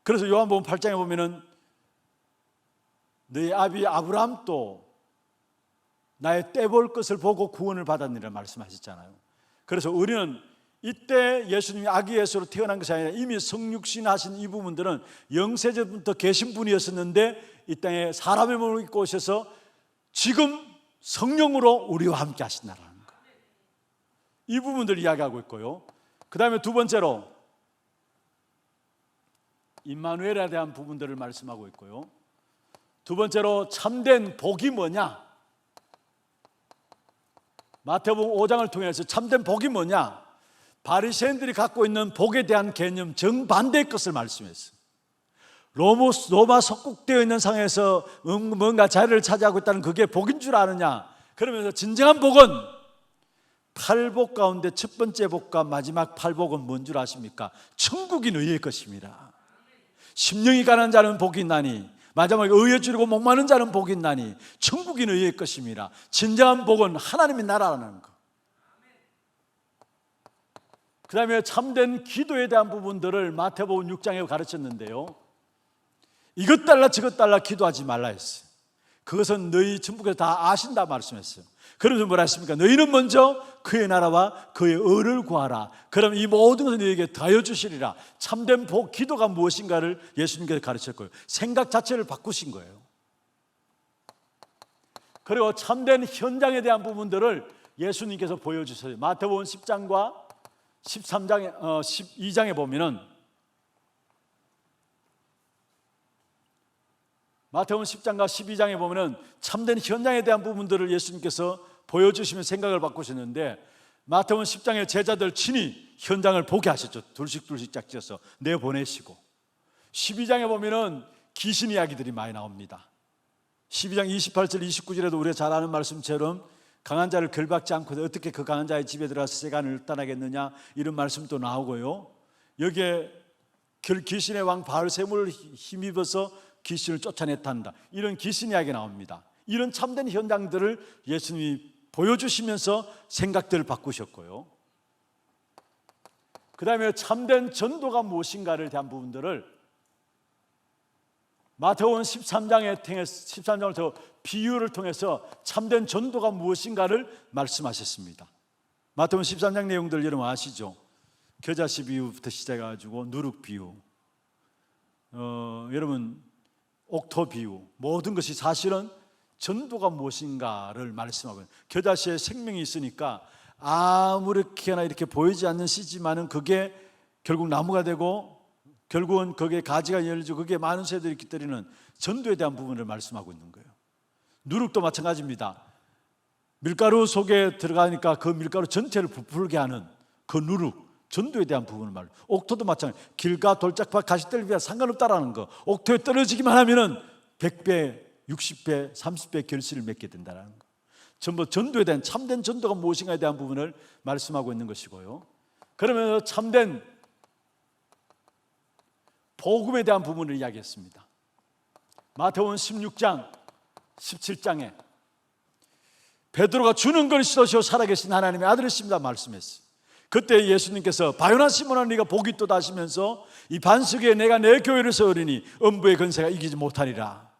그래서 요한복음 8장에 보면은 너희 아비 아브라함도 나의 떼볼 것을 보고 구원을 받았느니라 말씀하셨잖아요. 그래서 우리는 이때 예수님이 아기 예수로 태어난 것이 아니라 이미 성육신 하신 이 부분들은 영세전부터 계신 분이었었는데 이 땅에 사람의 몸을 입고 오셔서 지금 성령으로 우리와 함께 하신다라는 거예요. 이 부분들 이야기하고 있고요. 그 다음에 두 번째로 임마누엘에 대한 부분들을 말씀하고 있고요. 두 번째로 참된 복이 뭐냐? 마태복음 5장을 통해서 참된 복이 뭐냐? 바리새인들이 갖고 있는 복에 대한 개념 정반대의 것을 말씀했어요. 로마 속국되어 있는 상황에서 뭔가 자리를 차지하고 있다는 그게 복인 줄 아느냐? 그러면서 진정한 복은 8복 가운데 첫 번째 복과 마지막 8복은 뭔 줄 아십니까? 천국이 너희의 것입니다. 심령이 가난한 자는 복이 있나니, 마지막에 의에 줄이고 목마른 자는 복이 있나니 천국이 너희의 것입니다. 진정한 복은 하나님의 나라라는 것. 그 다음에 참된 기도에 대한 부분들을 마태복음 6장에 가르쳤는데요, 이것 달라 저것 달라 기도하지 말라 했어요. 그것은 너희 천국에서 다 아신다 말씀했어요. 그러면서 뭐라 했습니까? 너희는 먼저 그의 나라와 그의 의를 구하라. 그럼 이 모든 것을 너희에게 더하여 주시리라. 참된 복, 기도가 무엇인가를 예수님께서 가르쳤고요. 생각 자체를 바꾸신 거예요. 그리고 참된 현장에 대한 부분들을 예수님께서 보여주세요. 마태복음 10장과 12장에 보면은, 마태복음 10장과 12장에 보면은 참된 현장에 대한 부분들을 예수님께서 보여주시면 생각을 바꾸셨는데, 마태복음 10장에 제자들 친히 현장을 보게 하셨죠. 둘씩 짝지어서 내보내시고, 12장에 보면은 귀신 이야기들이 많이 나옵니다. 12장 28절 29절에도 우리가 잘 아는 말씀처럼 강한 자를 결박지 않고 어떻게 그 강한 자의 집에 들어가서 세간을 떠나겠느냐, 이런 말씀도 나오고요. 여기에 귀신의 왕 바알세물을 힘입어서 귀신을 쫓아냈단다, 이런 귀신 이야기 나옵니다. 이런 참된 현장들을 예수님이 보여주시면서 생각들을 바꾸셨고요. 그 다음에 참된 전도가 무엇인가를 대한 부분들을 마태복음 13장을 더 비유를 통해서 참된 전도가 무엇인가를 말씀하셨습니다. 마태복음 13장 내용들 여러분 아시죠? 겨자씨 비유부터 시작해가지고 누룩 비유, 여러분 옥토 비유, 모든 것이 사실은 전도가 무엇인가를 말씀하고, 겨자씨에 생명이 있으니까 아무렇게나 이렇게 보이지 않는 씨지만은 그게 결국 나무가 되고 결국은 거기에 가지가 열리고 거기에 많은 새들이 깃들이는 전도에 대한 부분을 말씀하고 있는 거예요. 누룩도 마찬가지입니다. 밀가루 속에 들어가니까 그 밀가루 전체를 부풀게 하는 그 누룩, 전도에 대한 부분을 말해요. 옥토도 마찬가지, 길가 돌짝밭 가시떨 비와 상관없다라는 거. 옥토에 떨어지기만 하면은 100배, 60배, 30배 결실을 맺게 된다는 거. 전부 전도에 대한, 참된 전도가 무엇인가에 대한 부분을 말씀하고 있는 것이고요. 그러면서 참된 복음에 대한 부분을 이야기했습니다. 마태복음 16장 17장에 베드로가 주는 그리스도시요 살아계신 하나님의 아들이십니다 말씀했어요. 그때 예수님께서 바요나 시몬아 네가 복이 있도다 하시면서 이 반석에 내가 내 교회를 세우리니 음부의 권세가 이기지 못하리라.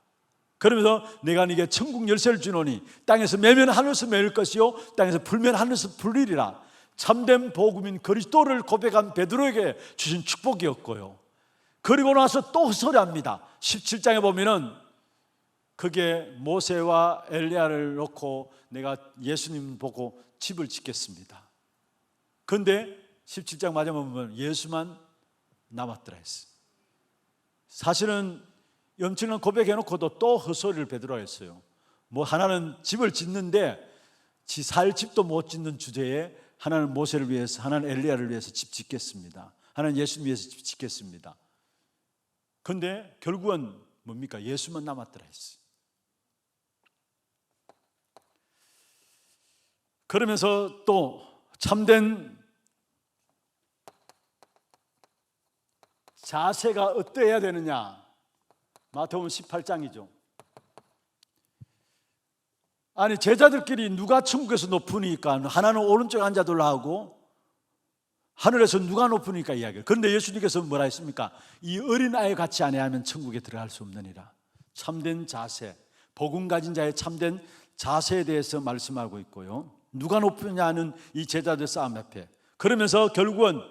그러면서 내가 네게 천국 열쇠를 주노니 땅에서 매면 하늘에서 매일 것이요 땅에서 풀면 하늘에서 풀리리라. 참된 복음인 그리스도를 고백한 베드로에게 주신 축복이었고요. 그리고 나서 또 헛소리합니다. 17장에 보면은 그게 모세와 엘리야를 놓고 내가 예수님 보고 집을 짓겠습니다. 그런데 17장 마지막에 보면 예수만 남았더라 했어요. 사실은 엄청난 고백해놓고도 또 헛소리를 베드로가 했어요. 뭐 하나는 집을 짓는데 지 살 집도 못 짓는 주제에 하나는 모세를 위해서, 하나는 엘리야를 위해서 집 짓겠습니다. 하나는 예수님 위해서 집 짓겠습니다. 그런데 결국은 뭡니까? 예수만 남았더라 했어요. 그러면서 또 참된 자세가 어떠해야 되느냐? 마태복음 18장이죠. 아니 제자들끼리 누가 천국에서 높으니까 하나는 오른쪽에 앉아둘라 하고 하늘에서 누가 높으니까 이야기해요. 그런데 예수님께서 뭐라 했습니까? 이 어린아이 같이 아니하면 천국에 들어갈 수 없느니라. 참된 자세, 복음 가진 자의 참된 자세에 대해서 말씀하고 있고요. 누가 높으냐는 이 제자들 싸움 앞에, 그러면서 결국은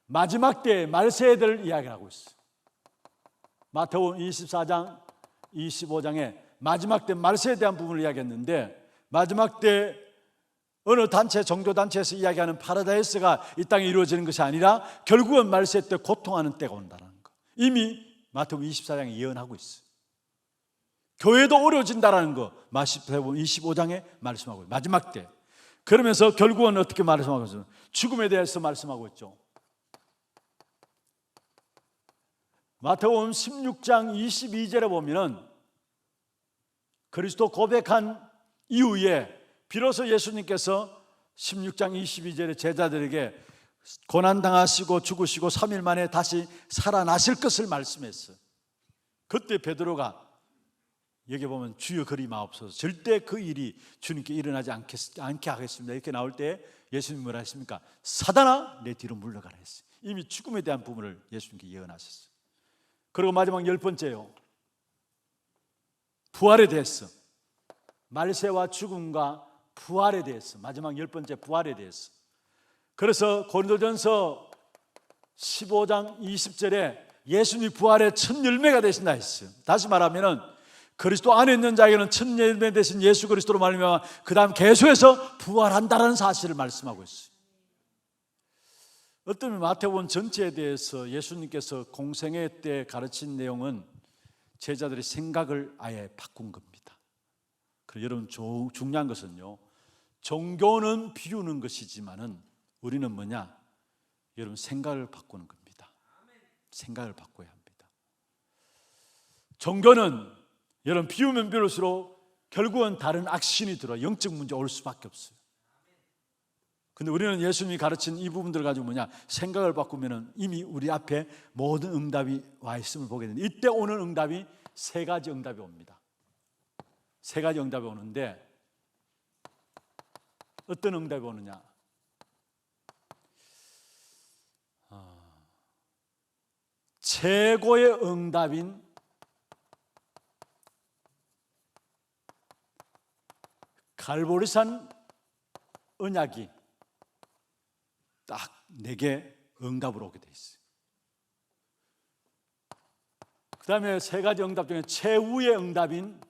마지막 때에 말세들 이야기를 하고 있어요. 마태복음 24장 25장에 마지막 때 말세에 대한 부분을 이야기했는데, 마지막 때 어느 단체, 종교단체에서 이야기하는 파라다이스가 이 땅에 이루어지는 것이 아니라 결국은 말세 때 고통하는 때가 온다는 거, 이미 마태복음 24장에 예언하고 있어요. 교회도 어려워진다는 거 마태복음 25장에 말씀하고 있어요. 마지막 때. 그러면서 결국은 어떻게 말씀하고 있어요? 죽음에 대해서 말씀하고 있죠. 마태복음 16장 22절에 보면은 그리스도 고백한 이후에 비로소 예수님께서 16장 22절에 제자들에게 고난당하시고 죽으시고 3일 만에 다시 살아나실 것을 말씀했어요. 그때 베드로가 여기 보면 주여 그리 마옵소서, 절대 그 일이 주님께 일어나지 않게 하겠습니다 이렇게 나올 때 예수님이 뭐라 했습니까? 사단아 내 뒤로 물러가라 했어요. 이미 죽음에 대한 부분을 예수님께 예언하셨어요. 그리고 마지막 10번째요, 부활에 대해서, 말세와 죽음과 부활에 대해서, 마지막 10번째 부활에 대해서. 그래서 고린도전서 15장 20절에 예수님이 부활의 첫 열매가 되신다 했어요. 다시 말하면은 그리스도 안에 있는 자에게는 첫 열매 되신 예수 그리스도로 말미암아 그 다음 계속해서 부활한다라는 사실을 말씀하고 있어요. 어쩌면 마태복음 전체에 대해서 예수님께서 공생애 때 가르친 내용은 제자들의 생각을 아예 바꾼 겁니다. 그래서 여러분 중요한 것은요, 종교는 비우는 것이지만은 우리는 뭐냐? 여러분 생각을 바꾸는 겁니다. 생각을 바꿔야 합니다. 종교는 여러분 비우면 비울수록 결국은 다른 악신이 들어 영적 문제 올 수밖에 없어요. 근데 우리는 예수님이 가르친 이 부분들을 가지고 뭐냐? 생각을 바꾸면은 이미 우리 앞에 모든 응답이 와 있음을 보게 되는데, 이때 오는 응답이 세 가지 응답이 옵니다. 세 가지 응답이 오는데 어떤 응답이 오느냐? 최고의 응답인 갈보리산 언약이 딱 내게 응답으로 오게 돼 있어요. 그 다음에 세 가지 응답 중에 최후의 응답인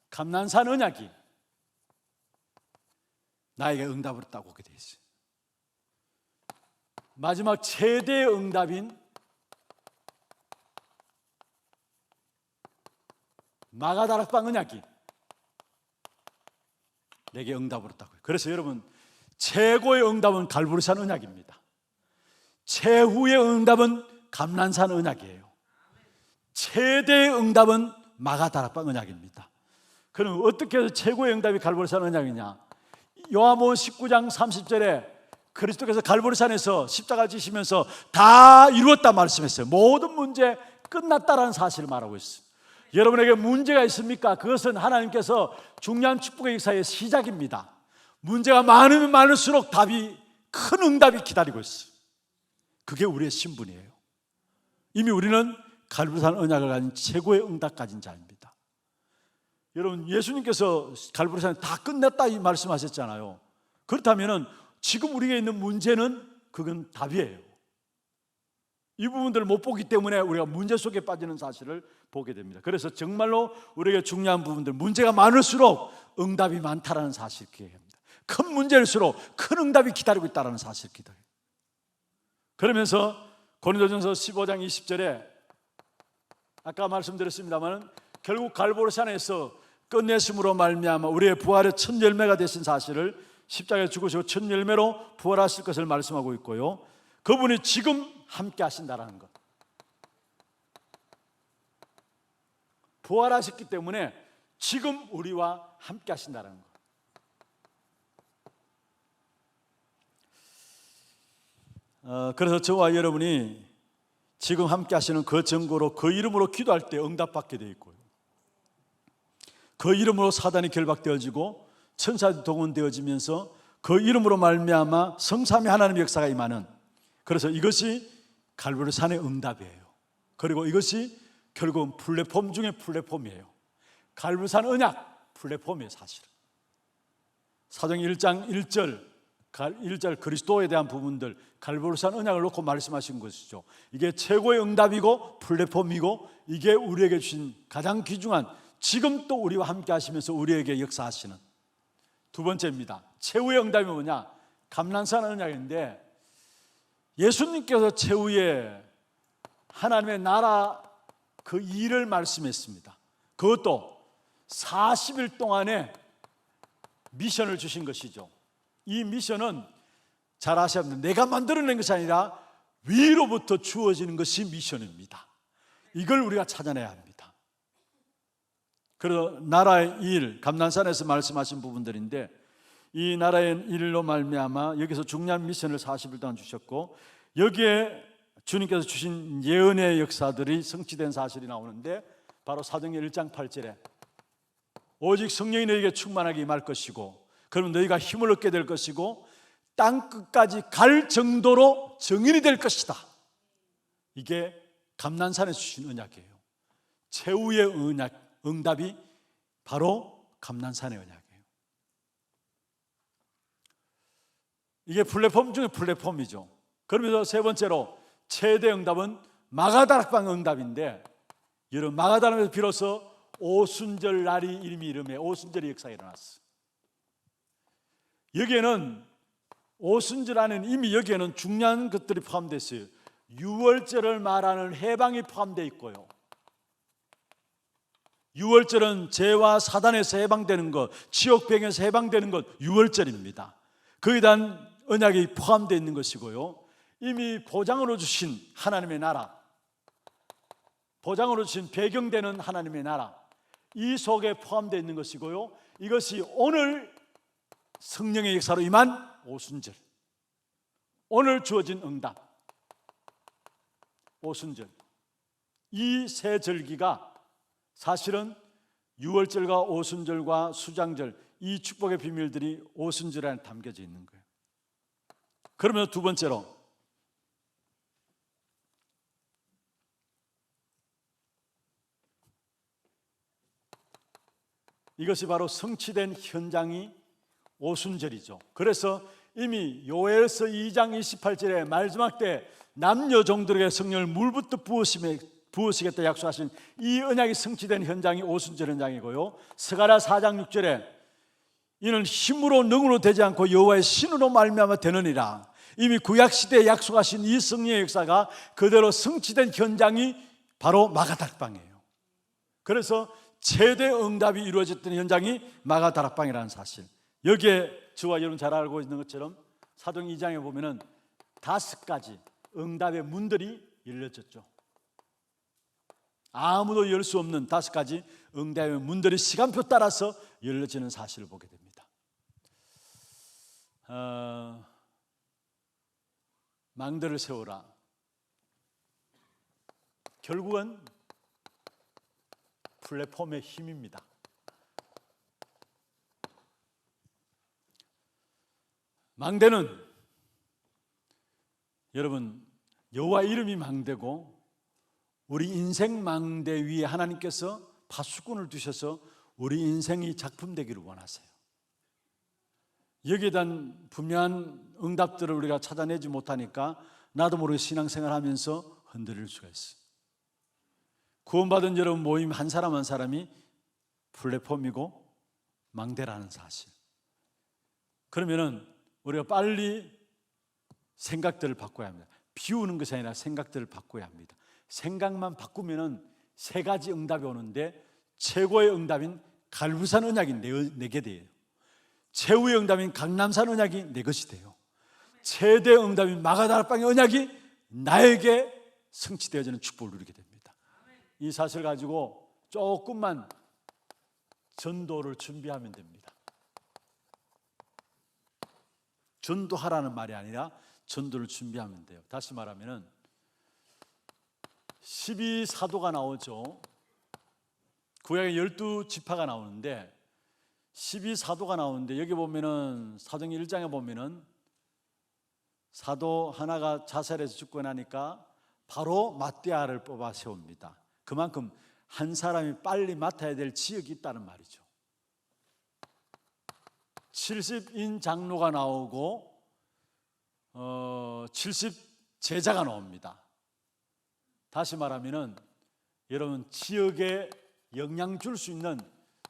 감난산 언약이 나에게 응답으로 딱 오게 돼 있어요. 마지막 최대의 응답인 마가다락방 언약이 내게 응답으로 딱 오요. 그래서 여러분, 최고의 응답은 갈보리산 언약입니다. 최후의 응답은 감난산 언약이에요. 최대의 응답은 마가다락방 언약입니다. 그럼 어떻게 해서 최고의 응답이 갈보리산 언약이냐? 요한복음 19장 30절에 그리스도께서 갈보리산에서 십자가 지시면서 다 이루었다 말씀했어요. 모든 문제 끝났다라는 사실을 말하고 있어요. 여러분에게 문제가 있습니까? 그것은 하나님께서 중요한 축복의 역사의 시작입니다. 문제가 많으면 많을수록 큰 응답이 기다리고 있어요. 그게 우리의 신분이에요. 이미 우리는 갈보리산 언약을 가진 최고의 응답 가진 자입니다. 여러분, 예수님께서 갈보리산에 다 끝냈다 이 말씀하셨잖아요. 그렇다면 지금 우리가 있는 문제는 그건 답이에요. 이 부분들을 못 보기 때문에 우리가 문제 속에 빠지는 사실을 보게 됩니다. 그래서 정말로 우리에게 중요한 부분들, 문제가 많을수록 응답이 많다라는 사실을 기억해야 합니다. 큰 문제일수록 큰 응답이 기다리고 있다는 사실을 기다려요. 그러면서 고린도전서 15장 20절에 아까 말씀드렸습니다만 결국 갈보리산에서 끝내심으로 말미암아 우리의 부활의 첫 열매가 되신 사실을 십자가에 죽으시고 첫 열매로 부활하실 것을 말씀하고 있고요. 그분이 지금 함께 하신다라는 것. 부활하셨기 때문에 지금 우리와 함께 하신다라는 것. 그래서 저와 여러분이 지금 함께 하시는 그 증거로 그 이름으로 기도할 때 응답받게 되어 있고요. 그 이름으로 사단이 결박되어지고 천사들이 동원되어지면서 그 이름으로 말미암아 성삼위 하나님의 역사가 임하는, 그래서 이것이 갈보리산의 응답이에요. 그리고 이것이 결국은 플랫폼 중에 플랫폼이에요. 갈보리산 언약 플랫폼이에요. 사실은 사도행 1장 1절 그리스도에 대한 부분들, 갈보리산 언약을 놓고 말씀하신 것이죠. 이게 최고의 응답이고 플랫폼이고, 이게 우리에게 주신 가장 귀중한, 지금 또 우리와 함께 하시면서 우리에게 역사하시는 두 번째입니다. 최후의 응답이 뭐냐? 감난산 언약인데, 예수님께서 최후의 하나님의 나라 그 일을 말씀했습니다. 그것도 40일 동안의 미션을 주신 것이죠. 이 미션은 잘 아셔야 합니다. 내가 만들어낸 것이 아니라 위로부터 주어지는 것이 미션입니다. 이걸 우리가 찾아내야 합니다. 그래서 나라의 일, 감난산에서 말씀하신 부분들인데, 이 나라의 일로 말미암아 여기서 중요한 미션을 40일 동안 주셨고, 여기에 주님께서 주신 예언의 역사들이 성취된 사실이 나오는데, 바로 사도행전 1장 8절에 오직 성령이 너희에게 충만하게 임할 것이고, 그러면 너희가 힘을 얻게 될 것이고 땅 끝까지 갈 정도로 증인이 될 것이다. 이게 감난산에서 주신 언약이에요. 최후의 언약, 응답이 바로 감난산의 언약이에요. 이게 플랫폼 중에 플랫폼이죠. 그러면서 세 번째로 최대 응답은 마가다락방 응답인데, 여러분, 마가다락에서 비로소 오순절 날이 이름에 오순절의 역사가 일어났어요. 여기에는 오순절 안에는 이미 여기에는 중요한 것들이 포함되어 있어요. 유월절을 말하는 해방이 포함되어 있고요. 유월절은 죄와 사단에서 해방되는 것, 지옥병에서 해방되는 것, 유월절입니다. 거기에 대한 언약이 포함되어 있는 것이고요. 이미 보장으로 주신 하나님의 나라, 보장으로 주신 배경되는 하나님의 나라, 이 속에 포함되어 있는 것이고요. 이것이 오늘 성령의 역사로 임한 오순절, 오늘 주어진 응답, 오순절, 이 세 절기가 사실은 유월절과 오순절과 수장절, 이 축복의 비밀들이 오순절 안에 담겨져 있는 거예요. 그러면 두 번째로 이것이 바로 성취된 현장이 오순절이죠. 그래서 이미 요엘서 2장 28절에 마지막 때 남녀 종들에게 성령을 물부터 부으시겠다 약속하신 이 언약이 성취된 현장이 오순절 현장이고요. 스가랴 4장 6절에 이는 힘으로 능으로 되지 않고 여호와의 신으로 말미암아 되느니라. 이미 구약시대에 약속하신 이 성령의 역사가 그대로 성취된 현장이 바로 마가다락방이에요. 그래서 최대 응답이 이루어졌던 현장이 마가다락방이라는 사실, 여기에 저와 여러분 잘 알고 있는 것처럼 사도행 2장에 보면은 5가지 응답의 문들이 열려졌죠. 아무도 열 수 없는 5가지 응답의 문들이 시간표 따라서 열려지는 사실을 보게 됩니다. 망대를 세우라. 결국은 플랫폼의 힘입니다. 망대는 여러분 여호와 이름이 망대고 우리 인생 망대 위에 하나님께서 파수꾼을 두셔서 우리 인생이 작품되기를 원하세요. 여기에 대한 분명한 응답들을 우리가 찾아내지 못하니까 나도 모르게 신앙생활하면서 흔들릴 수가 있어요. 구원받은 여러분 모임 한 사람 한 사람이 플랫폼이고 망대라는 사실. 그러면은 우리가 빨리 생각들을 바꿔야 합니다. 비우는 것이 아니라 생각들을 바꿔야 합니다. 생각만 바꾸면은 3가지 응답이 오는데 최고의 응답인 갈부산 언약이 내게 돼요. 최후의 응답인 강남산 언약이 내 것이 돼요. 최대 응답인 마가다락방의 언약이 나에게 성취되어지는 축복을 누리게 됩니다. 이 사실을 가지고 조금만 전도를 준비하면 됩니다. 전도하라는 말이 아니라 전도를 준비하면 돼요. 다시 말하면 12사도가 나오죠. 구약에 12지파가 나오는데 12사도가 나오는데 여기 보면은 사도행 1장에 보면은 사도 하나가 자살해서 죽고 나니까 바로 마띠아를 뽑아 세웁니다. 그만큼 한 사람이 빨리 맡아야 될 지역이 있다는 말이죠. 70인 장로가 나오고 70 제자가 나옵니다. 다시 말하면은 여러분 지역에 영향 줄 수 있는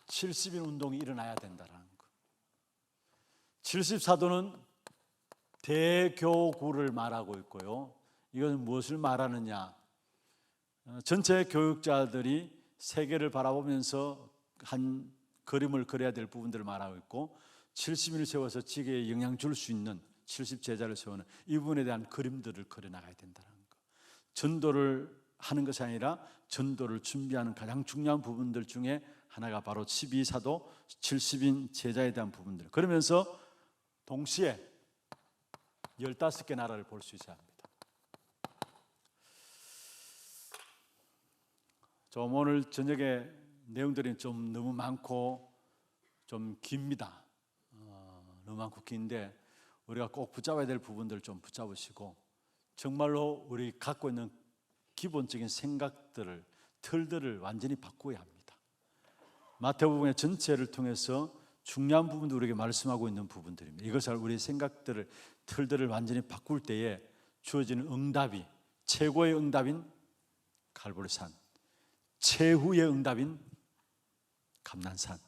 70인 운동이 일어나야 된다는 거. 70사도는 대교구를 말하고 있고요. 이건 무엇을 말하느냐? 전체 교육자들이 세계를 바라보면서 한 그림을 그려야 될 부분들을 말하고 있고 70인을 세워서 지계에 영향 줄 수 있는 70제자를 세우는 이 부분에 대한 그림들을 그려나가야 된다는 거. 전도를 하는 것이 아니라 전도를 준비하는 가장 중요한 부분들 중에 하나가 바로 12사도 70인 제자에 대한 부분들. 그러면서 동시에 15개 나라를 볼 수 있어야 합니다. 좀 오늘 저녁에 내용들이 좀 너무 많고 좀 깁니다. 너무 많고 긴데 우리가 꼭 붙잡아야 될 부분들을 좀 붙잡으시고 정말로 우리 갖고 있는 기본적인 생각들을, 틀들을 완전히 바꿔야 합니다. 마태복음의 전체를 통해서 중요한 부분도 우리에게 말씀하고 있는 부분들입니다. 이것을 우리의 생각들을, 틀들을 완전히 바꿀 때에 주어지는 응답이 최고의 응답인 갈보리산, 최후의 응답인 감난산,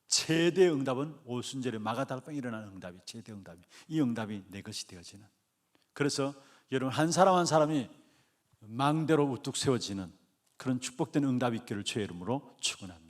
최대의 응답은 오순절에 마가다락방에 일어나는 응답이 최대 응답이, 이 응답이 내 것이 되어지는. 그래서 여러분 한 사람 한 사람이 망대로 우뚝 세워지는 그런 축복된 응답이 있기를 주의 이름으로 축원합니다.